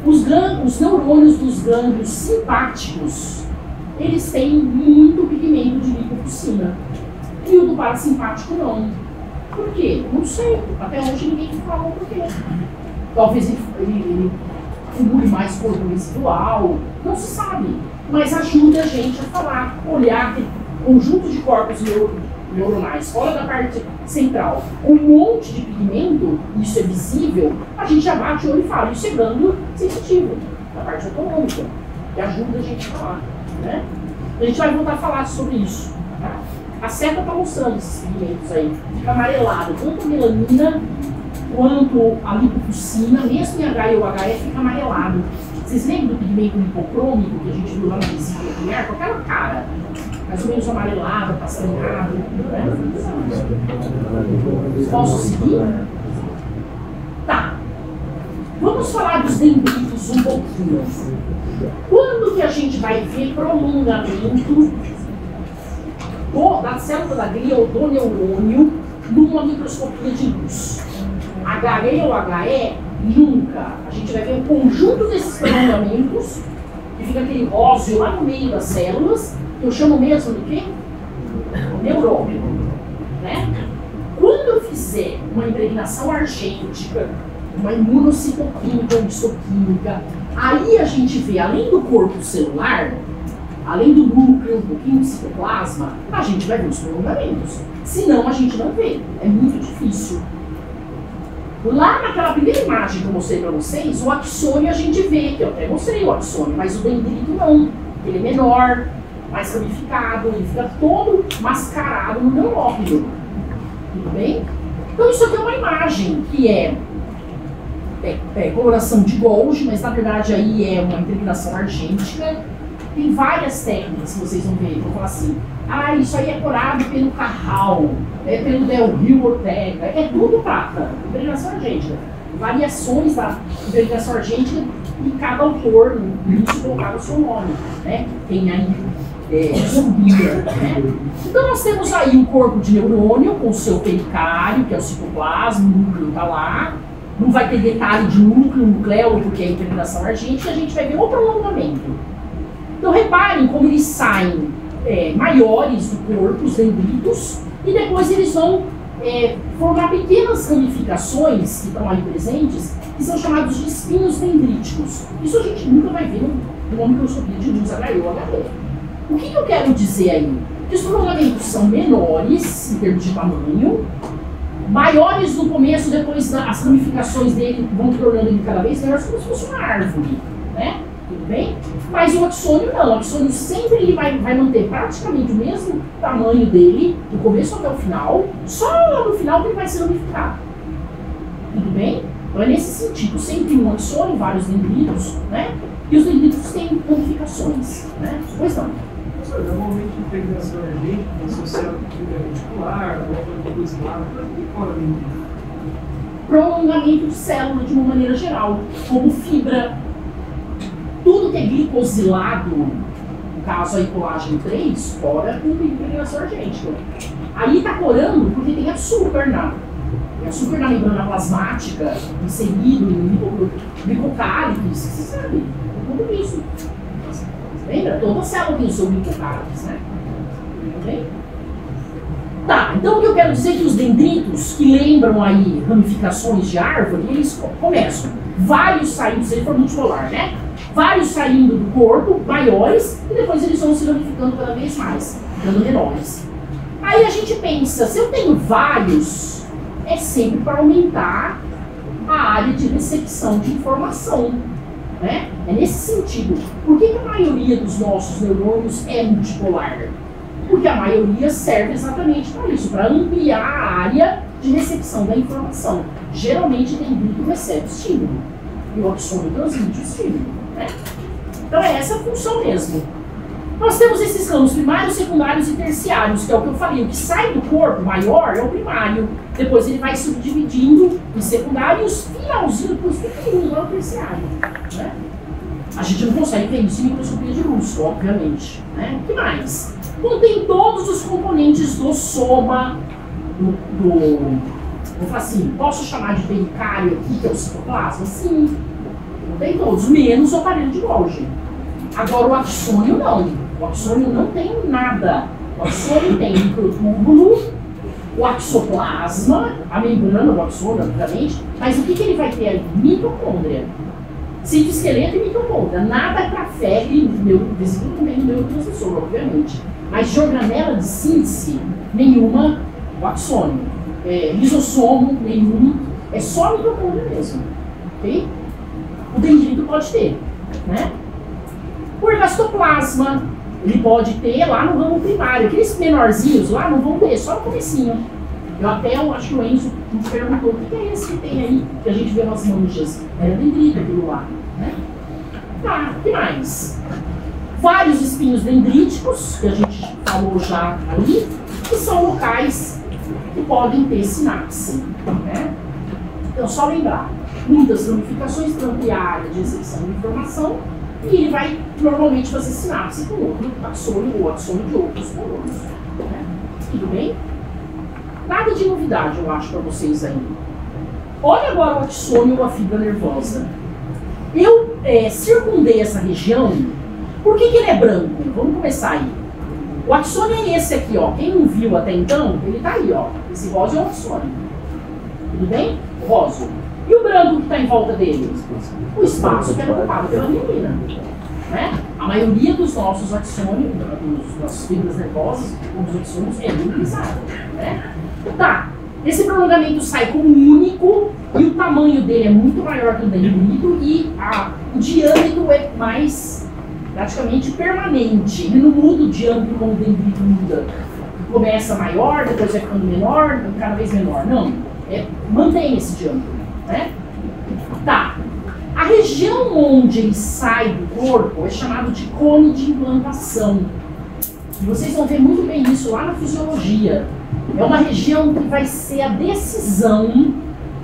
Os neurônios dos gânglios simpáticos, eles têm muito pigmento de lipofuscina. E o do parasimpático não. Por quê? Não sei. Até hoje ninguém falou por quê. Talvez ele acumule mais corpo residual. Não se sabe. Mas ajuda a gente a falar, olhar aquele conjunto de corpos neuronais fora da parte central, com um monte de pigmento, isso é visível, a gente já bate o olho e fala, isso é gânglio sensitivo, da parte autonômica, que ajuda a gente a falar, né? A gente vai voltar a falar sobre isso, tá? A seta está mostrando esses pigmentos aí, fica amarelado, tanto a melanina quanto a lipofuscina, mesmo em H e o HE fica amarelado. Vocês lembram do pigmento lipocrômico que a gente viu lá na visita nuclear? Com aquela cara, mais ou menos amarelado, castanhado, né? Posso seguir? Tá. Vamos falar dos dendritos um pouquinho. Quando que a gente vai ver prolongamento da célula da glia ou do neurônio numa microscopia de luz? HE ou HE? Nunca. A gente vai ver um conjunto desses prolongamentos, que fica aquele róseo lá no meio das células, que eu chamo mesmo de quê? Neuróbio. Né? Quando eu fizer uma impregnação argêntica, uma imunocitoquímica ou histoquímica, aí a gente vê, além do corpo celular, além do núcleo, um pouquinho de citoplasma, a gente vai ver os prolongamentos. Senão a gente não vê. É muito difícil. Lá naquela primeira imagem que eu mostrei para vocês, o axônio a gente vê, que eu até mostrei o axônio, mas o dendrito não. Ele é menor, mais ramificado, ele fica todo mascarado no neurópio. Tudo bem? Então isso aqui é uma imagem que é coloração de Golgi, mas na verdade aí é uma impregnação argêntica. Tem várias técnicas que vocês vão ver, vão falar assim, ah, isso aí é corado pelo Carral, é pelo Del Rio Ortega, é tudo prata, impregnação argêntica. Variações da impregnação argêntica e cada autor no início colocava o seu nome, né? Tem aí subida, né? Então nós temos aí um corpo de neurônio com o seu pericário, que é o citoplasma, o núcleo está lá. Não vai ter detalhe de núcleo, nucleolo, porque é impregnação argêntica, a gente vai ver o prolongamento. Então reparem como eles saem maiores do corpo, os dendritos, e depois eles vão formar pequenas ramificações que estão aí presentes, que são chamados de espinhos dendríticos. Isso a gente nunca vai ver no microscopia de luz HU ou HD. O que eu quero dizer aí? Que os prolongamentos são menores em termos de tamanho, maiores no começo, depois as ramificações dele vão tornando ele cada vez maiores, como se fosse uma árvore, né? Tudo bem? Mas o axônio não, o axônio sempre ele vai manter praticamente o mesmo tamanho dele, do começo até o final, só lá no final que ele vai ser ramificado. Tudo bem? Então é nesse sentido, sempre um axônio, vários dendritos, né? E os dendritos têm ramificações, né? Pois não. Normalmente a impregnação argêntica é associada com fibra reticular, ou muscular, prolongamento de célula de uma maneira geral, como fibra. Tudo que é glicosilado, no caso aí colágeno 3, cora com impregnação argêntica. Aí está corando porque tem açúcar na membrana plasmática, inserido em glicocálides, você sabe, tudo isso. Lembra? Toda célula tem o seu glicocálides, né? Tudo bem? Tá, então o que eu quero dizer é que os dendritos, que lembram aí ramificações de árvore, eles começam, vários saindo, se ele for multipolar, né? Vários saindo do corpo, maiores, e depois eles vão se ramificando cada vez mais, ficando menores. Aí a gente pensa, se eu tenho vários, é sempre para aumentar a área de recepção de informação, né? É nesse sentido. Por que a maioria dos nossos neurônios é multipolar? Porque a maioria serve exatamente para isso, para ampliar a área de recepção da informação. Geralmente o dendrito recebe estímulo e o axônio transmite o estímulo, né? Então é essa a função mesmo. Nós temos esses ramos primários, secundários e terciários, que é o que eu falei. O que sai do corpo maior é o primário. Depois ele vai subdividindo em secundário e os finalzinhos, depois pequenininhos, lá o terciário, né? A gente não consegue ver isso em microscopia de luz, obviamente, né? O que mais? Contém todos os componentes do soma, vou falar assim, posso chamar de pericário aqui, que é o citoplasma? Sim, contém todos, menos o aparelho de Golgi. Agora o axônio não, o axônio não tem nada. O axônio tem microtúbulo, o axoplasma, a membrana do axônio, obviamente, mas o que ele vai ter ali? Mitocôndria. Citoesqueleto e mitocôndria. Nada trafere, vesícula também no neurotransmissor, obviamente. Mas de organela de síntese, nenhuma, o axônio. Lisossomo, nenhum, é só mitocôndria mesmo. Ok? O dendrito pode ter, né? O ergastoplasma, ele pode ter lá no ramo primário. Aqueles menorzinhos lá não vão ter, só no comecinho. Eu acho que o Enzo nos perguntou o que é esse que tem aí, que a gente vê nas manchas. Era dendrito aquilo lá, né? Tá, o que mais? Vários espinhos dendríticos, que a gente falou já ali, que são locais que podem ter sinapse, né? Então, só lembrar, muitas ramificações para ampliar a área de recepção de informação, e ele vai normalmente fazer sinapse com outro axônio ou axônio de outros neurônios, né? Tudo bem? Nada de novidade, eu acho, para vocês aí. Olha agora o axônio ou a fibra nervosa. Eu circundei essa região. Por que ele é branco? Vamos começar aí. O axônio é esse aqui, ó. Quem não viu até então, ele tá aí, ó. Esse rosa é o axônio. Tudo bem? O rosa. E o branco que está em volta dele? O espaço que é ocupado pela menina. né? A maioria dos nossos axônios, das nossas fibras nervosas, dos axônios, é mimerizada, né? Tá, esse prolongamento sai como único e o tamanho dele é muito maior que o dendrito e o diâmetro é mais praticamente permanente. Ele não muda o diâmetro como o dendrito muda. Começa maior, depois vai ficando menor, cada vez menor. Não, mantém esse diâmetro, né? Tá. A região onde ele sai do corpo é chamado de cone de implantação. E vocês vão ver muito bem isso lá na fisiologia. É uma região que vai ser a decisão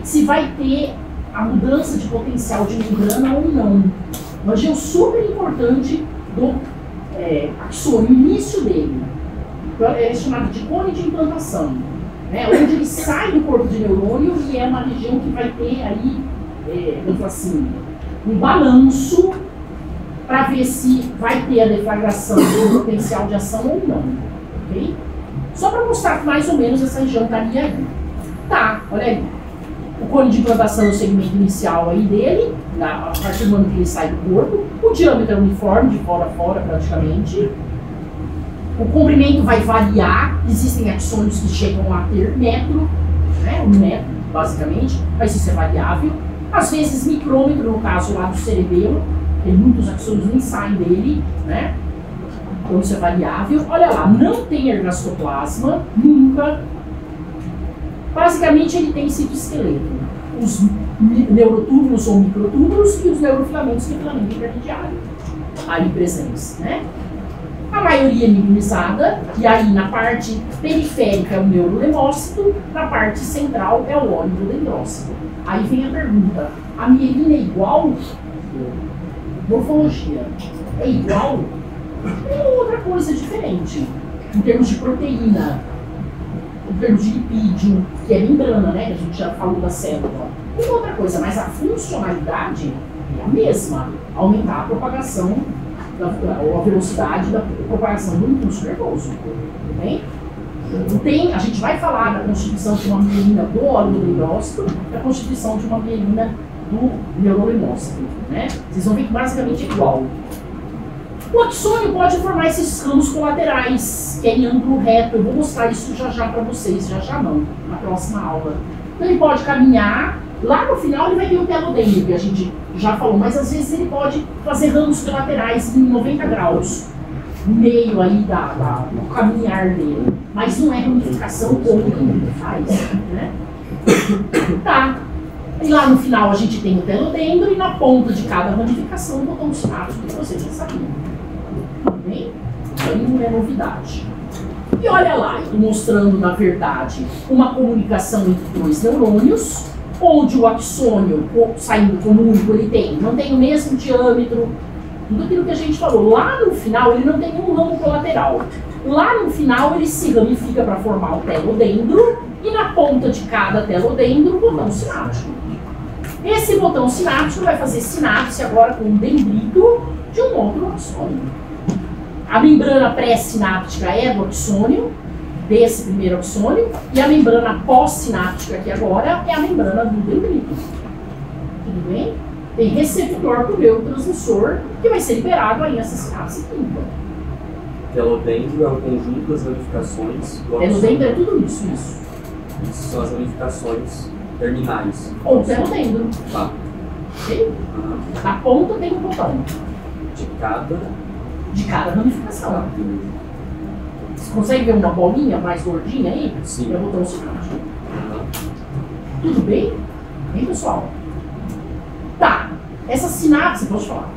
se vai ter a mudança de potencial de membrana ou não. Uma região super importante do axônio, o início dele. É chamado de cone de implantação, né? Onde ele sai do corpo de neurônio e é uma região que vai ter aí, vamos falar assim, um balanço para ver se vai ter a deflagração do potencial de ação ou não, ok? Só para mostrar que mais ou menos essa região estaria aí. Tá, olha aí. O cone de implantação é o segmento inicial aí dele, a partir do momento que ele sai do corpo. O diâmetro é uniforme, de fora a fora praticamente. O comprimento vai variar, existem axônios que chegam a ter metro, né, 1 metro, basicamente, mas isso é variável. Às vezes micrômetro, no caso lá do cerebelo, tem muitos axônios nem saem dele, né? Então isso é variável. Olha lá, não tem ergastoplasma, nunca. Basicamente ele tem citoesqueleto. Os neurotúbulos ou microtúbulos e os neurofilamentos que filamentam intermediário ali presentes, né? A maioria é mimerizada, e aí na parte periférica é o neurolemócito, na parte central é o oligodendrócito. Aí vem a pergunta, a mielina é igual? Morfologia, é igual? Tem outra coisa diferente, em termos de proteína, em termos de lipídio, que é membrana, né, que a gente já falou da célula. Tem outra coisa, mas a funcionalidade é a mesma, aumentar a propagação, a velocidade da propagação do impulso nervoso. Bem? A gente vai falar da constituição de uma mielina do oligodendrócito, da constituição de uma mielina do neurolemócito, né? Vocês vão ver que basicamente é igual. O axônio pode formar esses ramos colaterais, que é em ângulo reto. Eu vou mostrar isso já para vocês, já não, na próxima aula. Então ele pode caminhar, lá no final ele vai ter o telodendro, que a gente já falou, mas às vezes ele pode fazer ramos colaterais em 90 graus, no meio aí do caminhar dele. Mas não é ramificação como o dendrito faz, né? Tá. E lá no final a gente tem o telodendro e na ponta de cada ramificação o botão sináptico, que vocês já sabiam. Bem? Isso aí não é novidade. E olha lá, estou mostrando, na verdade, uma comunicação entre dois neurônios, onde o axônio, saindo como único, não tem o mesmo diâmetro, tudo aquilo que a gente falou. Lá no final, ele não tem um ramo colateral. Lá no final, ele se ramifica para formar o telodendro, e na ponta de cada telodendro, o botão sináptico. Esse botão sináptico vai fazer sinapse agora com o dendrito de um outro axônio. A membrana pré-sináptica é do axônio, desse primeiro axônio, e a membrana pós-sináptica aqui agora é a membrana do dendrito. Tudo bem? Tem receptor para o neurotransmissor que vai ser liberado aí nessa sinapse química. Telodendro é um conjunto das ramificações do axônio. Telodendro é tudo isso. Isso são as ramificações terminais. Ou telodendro. Tá. Ok? Na ponta tem um botão. De cada ramificação. Você consegue ver uma bolinha mais gordinha aí? Sim. É o botão sináptico. Tudo bem? Bem, pessoal? Tá. Essa sinapse, pode falar.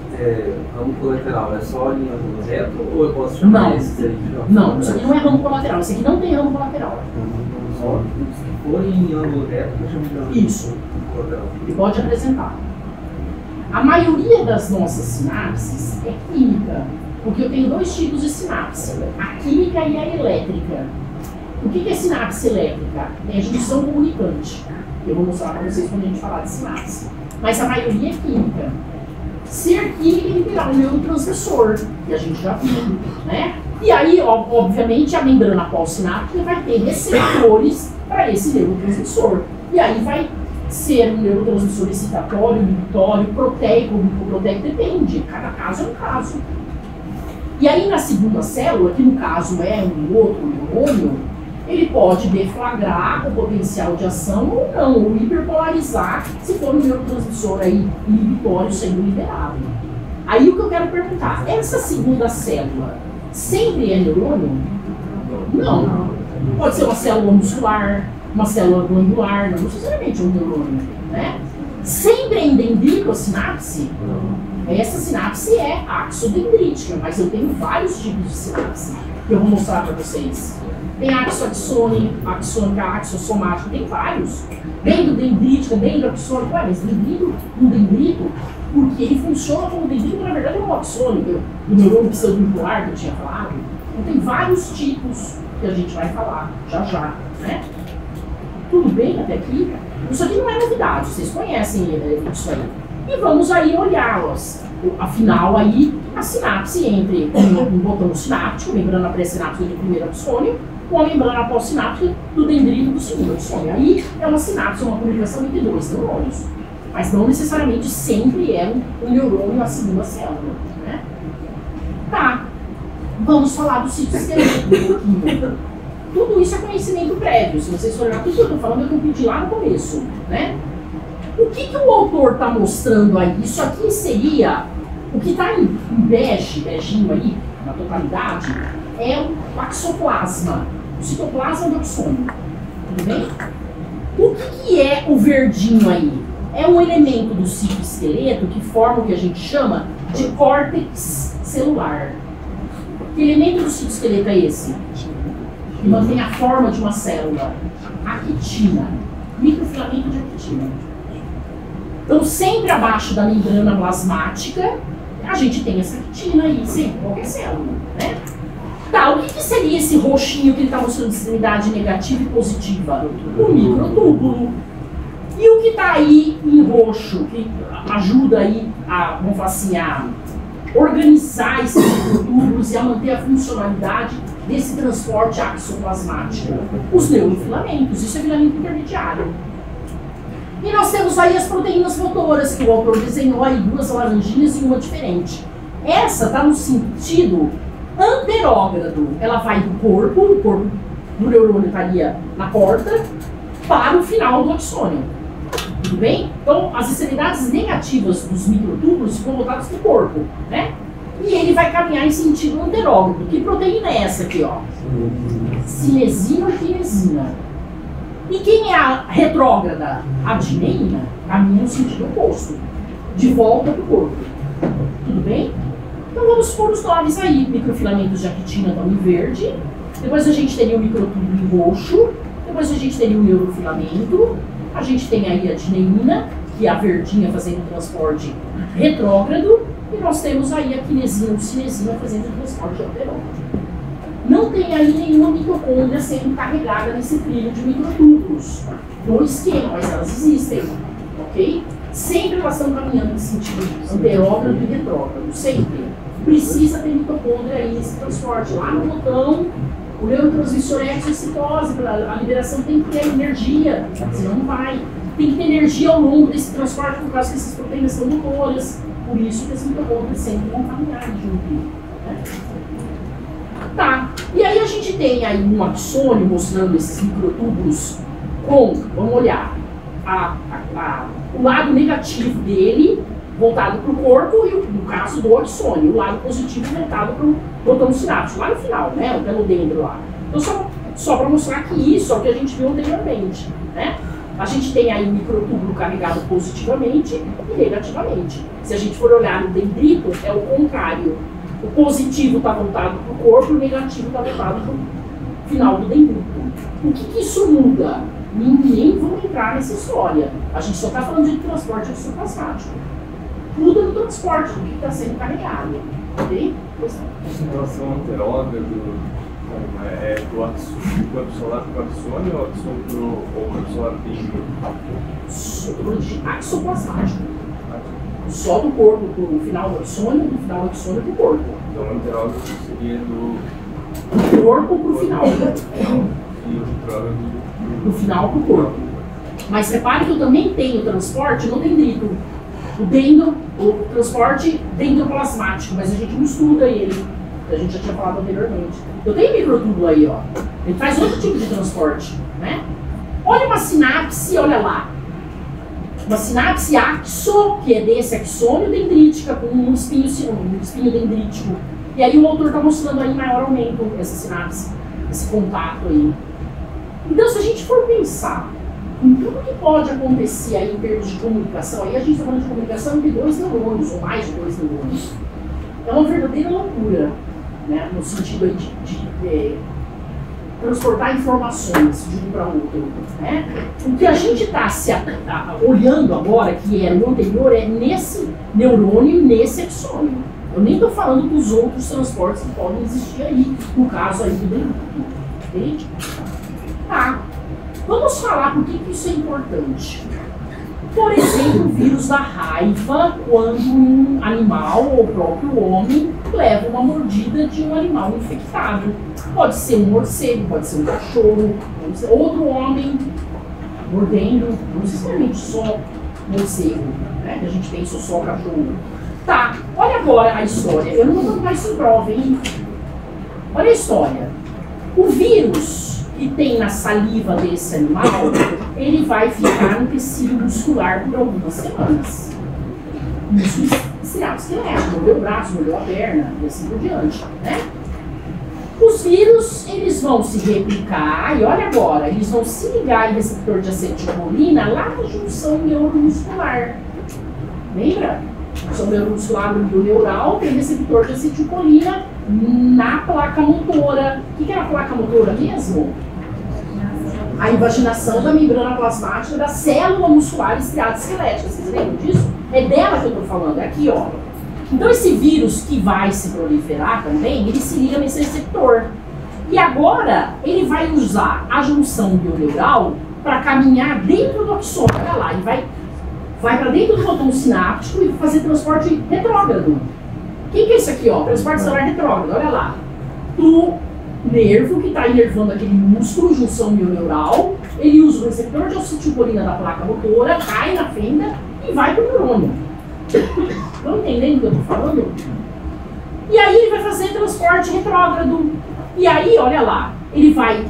Ramo colateral, é só em ângulo reto ou eu posso chamar Não. esses aí? Não, isso aqui não é ramo colateral. Isso aqui não tem ramo colateral. Só se for em ângulo reto, eu chamo de ângulo Isso. colateral. Ele pode apresentar. A maioria das nossas sinapses é química, porque eu tenho dois tipos de sinapse, a química e a elétrica. O que é sinapse elétrica? É a junção comunicante. Eu vou mostrar para vocês quando a gente falar de sinapse. Mas a maioria é química. Ser química é liberar um neurotransmissor, que a gente já viu, né? E aí, obviamente, a membrana pós-sináptica vai ter receptores para esse neurotransmissor. E aí vai ser um neurotransmissor excitatório, inibitório, proteico ou mucoproteico, depende. Cada caso é um caso. E aí na segunda célula, que no caso é um outro neurônio, ele pode deflagrar o potencial de ação ou não, ou hiperpolarizar se for um neurotransmissor aí inibitório sendo liberado. Aí o que eu quero perguntar, essa segunda célula sempre é neurônio? Não. Pode ser uma célula muscular, uma célula glandular, não necessariamente um neurônio, né? Sempre é em dendrito a sinapse? Essa sinapse é axodendrítica, mas eu tenho vários tipos de sinapse que eu vou mostrar para vocês. Tem axônica, axossomática, tem vários. Dendrodendrítica, dendroaxônica, mas um dendrito, porque ele funciona como dendrito, na verdade é um axônico, do neurônio pseudovincular que eu tinha falado. Então tem vários tipos que a gente vai falar já, né? Tudo bem até aqui? Isso aqui não é novidade, vocês conhecem isso aí. E vamos aí olhar, afinal, aí, a sinapse entre um botão sináptico, membrana pré-sináptica do primeiro axônio, com a membrana pós-sináptica do dendrito do segundo axônio. Aí é uma sinapse, uma comunicação entre dois neurônios. Mas não necessariamente sempre é um neurônio a segunda célula, né? Tá, vamos falar do citoesqueleto um pouquinho. Tudo isso é conhecimento prévio. Se vocês forem olhar tudo que eu estou falando, eu pedi lá no começo, né? O que o autor está mostrando aí? Isso aqui seria, o que está em beijinho aí, na totalidade, é o axoplasma, o citoplasma do axônio. Tudo bem? O que é o verdinho aí? É um elemento do citoesqueleto que forma o que a gente chama de córtex celular. Que elemento do citoesqueleto é esse? Que mantém a forma de uma célula. A quitina. Microfilamento de quitina. Então, sempre abaixo da membrana plasmática, a gente tem essa quitina aí, sempre, qualquer célula, né? Tá, o que seria esse roxinho que ele está mostrando de extremidade negativa e positiva? O microtúbulo. E o que está aí em roxo, que ajuda aí a, vamos falar assim, a organizar esses microtúbulos e a manter a funcionalidade desse transporte axoplasmático? Os neurofilamentos, isso é filamento intermediário. E nós temos aí as proteínas motoras, que o autor desenhou aí duas laranjinhas e uma diferente. Essa está no sentido anterógrado. Ela vai do corpo, o corpo do neurônio estaria na porta, para o final do axônio. Tudo bem? Então, as extremidades negativas dos microtúbulos ficam voltadas para o corpo, né? E ele vai caminhar em sentido anterógrado. Que proteína é essa aqui, ó? Cinesina ou quinesina. E quem é a retrógrada? A dineína caminha no sentido oposto, de volta para o corpo. Tudo bem? Então vamos pôr os nomes aí. Microfilamentos de actina estão em verde. Depois a gente teria o microtúbulo em roxo. Depois a gente teria o neurofilamento. A gente tem aí a dineína, que é a verdinha fazendo o transporte retrógrado. E nós temos aí a quinesina ou cinesina fazendo o transporte anterógrado. Não tem aí nenhuma mitocôndria sendo carregada nesse trilho de microtúbulos no esquema, mas elas existem, ok? Sempre elas estão caminhando em sentido anterógrado e retrógrado, sempre. Precisa ter mitocôndria aí nesse transporte. Lá no botão, o neurotransmissor é exocitose, a liberação tem que ter energia, senão não vai. Tem que ter energia ao longo desse transporte, por causa que essas proteínas são motoras. Por isso que as mitocôndrias sempre vão caminhar junto, né? Tá, e aí a gente tem aí um axônio mostrando esses microtúbulos com, vamos olhar, o lado negativo dele voltado para o corpo e, no caso do axônio, o lado positivo voltado para o botão sináptico, lá no final, né, o pelodendro lá. Então, só para mostrar que isso é o que a gente viu anteriormente, né? A gente tem aí um microtúbulo carregado positivamente e negativamente. Se a gente for olhar no dendrito, é o contrário. O positivo está voltado para o corpo e o negativo está voltado para o final do dendrito. O que isso muda? Nem vamos entrar nessa história. A gente só está falando de transporte axoplasmático. Muda no transporte, do que está sendo carregado. Ok? Em relação ao anterógrado, é do corpo solar para o axônio ou o corpo solar de axoplasmático. Só do corpo para o final do axônio, do final do axônio para o corpo. Então o anterógrado seria do corpo para o final. E o retrógrado do final para o corpo. Mas repare que eu também tenho transporte no dendrito. O transporte dendroplasmático, mas a gente não estuda ele. A gente já tinha falado anteriormente. Eu tenho microtúbulo aí, ó. Ele faz outro tipo de transporte, né? Olha uma sinapse, olha lá. Uma sinapse axo, que é desse axônio dendrítica, com um espinho dendrítico. E aí o autor está mostrando aí em maior aumento essa sinapse, esse contato aí. Então, se a gente for pensar em tudo que pode acontecer aí em termos de comunicação, aí a gente está falando de comunicação entre 2 neurônios, ou mais de 2 neurônios. É uma verdadeira loucura, né? No sentido aí de transportar informações de um para outro. Né? O que a gente está olhando agora, que era o anterior, é nesse neurônio e nesse axônio. Eu nem estou falando dos outros transportes que podem existir aí, no caso aí do dendrito. Entende? Tá. Vamos falar por que isso é importante. Por exemplo, o vírus da raiva, quando um animal ou o próprio homem leva uma mordida de um animal infectado. Pode ser um morcego, pode ser um cachorro, pode ser outro homem mordendo, não necessariamente só morcego, né? Que a gente pensa só cachorro. Tá, olha agora a história. Eu não vou contar isso em prova, hein? Olha a história. O vírus que tem na saliva desse animal, ele vai ficar no tecido muscular por algumas semanas. Músculo estriado, esqueleto, mordeu o braço, mordeu a perna e assim por diante, né? Os vírus, eles vão se replicar, e olha agora, eles vão se ligar em receptor de acetilcolina lá na junção neuromuscular. Lembra? Junção neuromuscular do neural tem receptor de acetilcolina na placa motora. O que é a placa motora mesmo? A invaginação da membrana plasmática da célula muscular estriada esquelética. Vocês lembram disso? É dela que eu estou falando, é aqui, ó. Então esse vírus que vai se proliferar também, ele se liga nesse receptor. E agora ele vai usar a junção bioneural para caminhar dentro do axônio. Olha lá, ele vai para dentro do botão sináptico e fazer transporte retrógrado. O que é isso aqui, ó? Transporte celular retrógrado, olha lá. Do nervo que está inervando aquele músculo, junção bioneural, ele usa o receptor de acetilcolina da placa motora, cai na fenda e vai para o neurônio. Estão entendendo o que eu estou falando? E aí ele vai fazer transporte retrógrado. E aí, olha lá, ele vai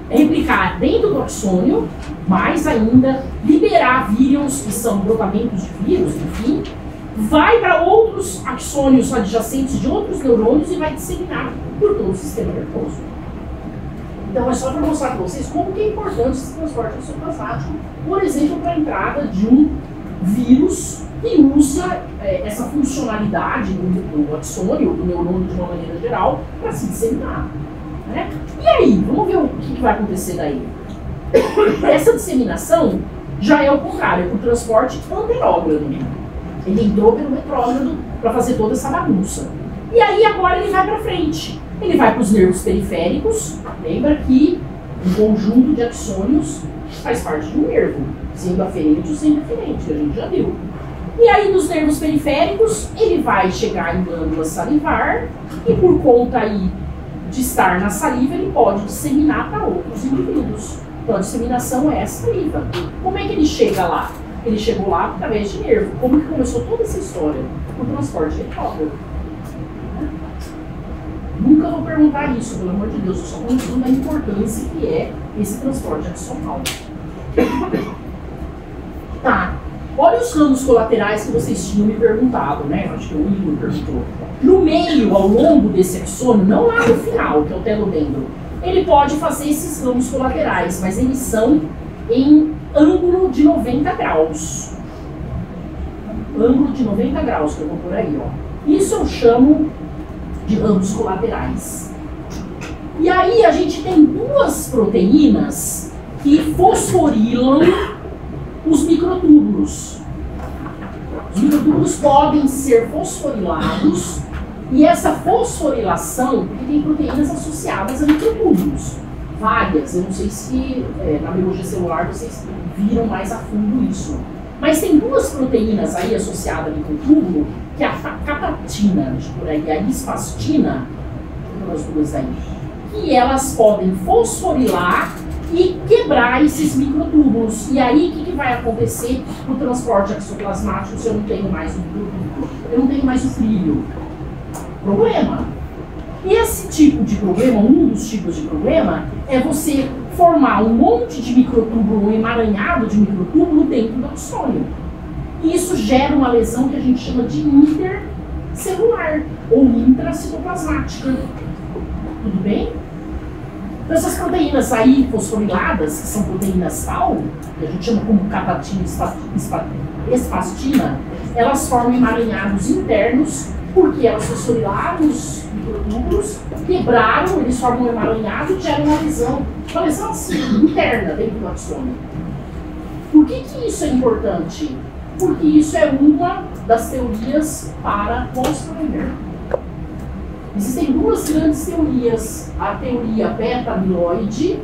replicar dentro do axônio, mais ainda, liberar vírions, que são brotamentos de vírus, enfim, vai para outros axônios adjacentes de outros neurônios e vai disseminar por todo o sistema nervoso. Então é só para mostrar para vocês como que é importante esse transporte exoplasmático, por exemplo, para a entrada de um vírus que usa essa funcionalidade do axônio, do neurônio de uma maneira geral, para se disseminar. Né? E aí, vamos ver o que vai acontecer daí. Essa disseminação já é o contrário, é o transporte anterógrado. Ele entrou pelo retrógrado para fazer toda essa bagunça. E aí agora ele vai para frente. Ele vai para os nervos periféricos. Lembra que um conjunto de axônios faz parte de um nervo, sendo aferente ou sendo aferente, que a gente já viu. E aí nos nervos periféricos ele vai chegar em glândula salivar e por conta aí de estar na saliva ele pode disseminar para outros indivíduos. Então a disseminação é a saliva. Como é que ele chega lá? Ele chegou lá através de nervo. Como que começou toda essa história? O transporte retrógrado. Nunca vou perguntar isso, pelo amor de Deus, eu só conto da importância que é esse transporte axonal. Tá. Olha os ramos colaterais que vocês tinham me perguntado, né? Acho que o Igor perguntou. No meio, ao longo desse axônio, não lá no final, que é o telodendro, ele pode fazer esses ramos colaterais, mas eles são em ângulo de 90 graus. Ângulo de 90 graus, que eu vou por aí, ó. Isso eu chamo de ramos colaterais. E aí a gente tem duas proteínas que fosforilam os microtúbulos. Os microtúbulos podem ser fosforilados e essa fosforilação, porque tem proteínas associadas a microtúbulos. Várias, eu não sei se na biologia celular vocês viram mais a fundo isso. Mas tem duas proteínas aí associadas a microtúbulo, que é a capatina, por aí, a ispastina, as duas aí, que elas podem fosforilar e quebrar esses microtúbulos. E aí, o que vai acontecer no transporte exoplasmático se eu não tenho mais o microtúbulo? Eu não tenho mais o trilho. Problema. E esse tipo de problema, um dos tipos de problema, é você formar um monte de microtúbulo, um emaranhado de microtúbulo dentro do axônio. E isso gera uma lesão que a gente chama de intercelular ou intracitoplasmática. Tudo bem? Então essas proteínas aí fosforiladas, que são proteínas tal, que a gente chama como catatina espastina, elas formam emaranhados internos, porque elas fosforilaram os microtúbulos, quebraram, eles formam um emaranhado e geram uma lesão assim, interna dentro do axônio. Por que isso é importante? Porque isso é uma das teorias para Alzheimer. Existem duas grandes teorias. A teoria beta-amiloide,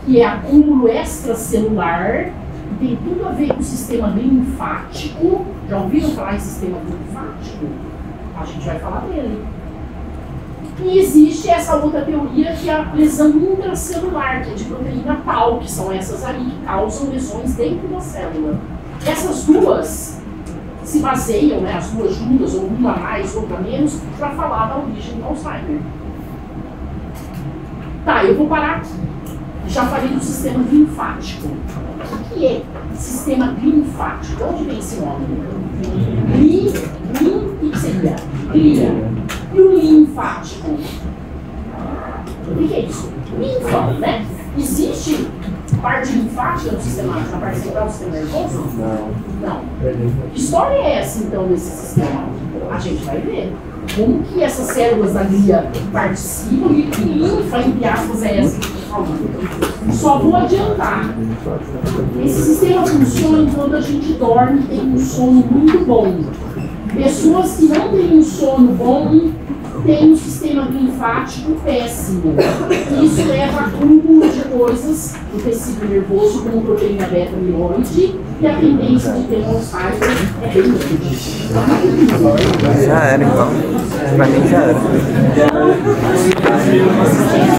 que é acúmulo extracelular, que tem tudo a ver com o sistema linfático. Já ouviram falar em sistema linfático? A gente vai falar dele. E existe essa outra teoria, que é a lesão intracelular, que é de proteína tau, que são essas aí que causam lesões dentro da célula. Essas duas se baseiam, né, as duas juntas, ou uma a mais, outra a menos, para falar da origem do Alzheimer. Tá, eu vou parar aqui. Já falei do sistema linfático. O que é sistema linfático? De onde vem esse nome? O que seria? Glia. E o linfático? O que é isso? Linfa, né? Existe parte linfática no sistema, na parte central do sistema nervoso? Não. Que história é essa, então, desse sistema? A gente vai ver. Como que essas células da glia participam e que linfa, entre aspas, é essa que eu estou falando? Só vou adiantar. Esse sistema funciona enquanto a gente dorme e tem um sono muito bom. Pessoas que não têm um sono bom têm um sistema linfático péssimo. Isso leva a acúmulo de coisas no tecido nervoso, como proteína beta-amiloide, e a tendência de ter um Alzheimer é bem grande. Já era, então. Pra mim já era.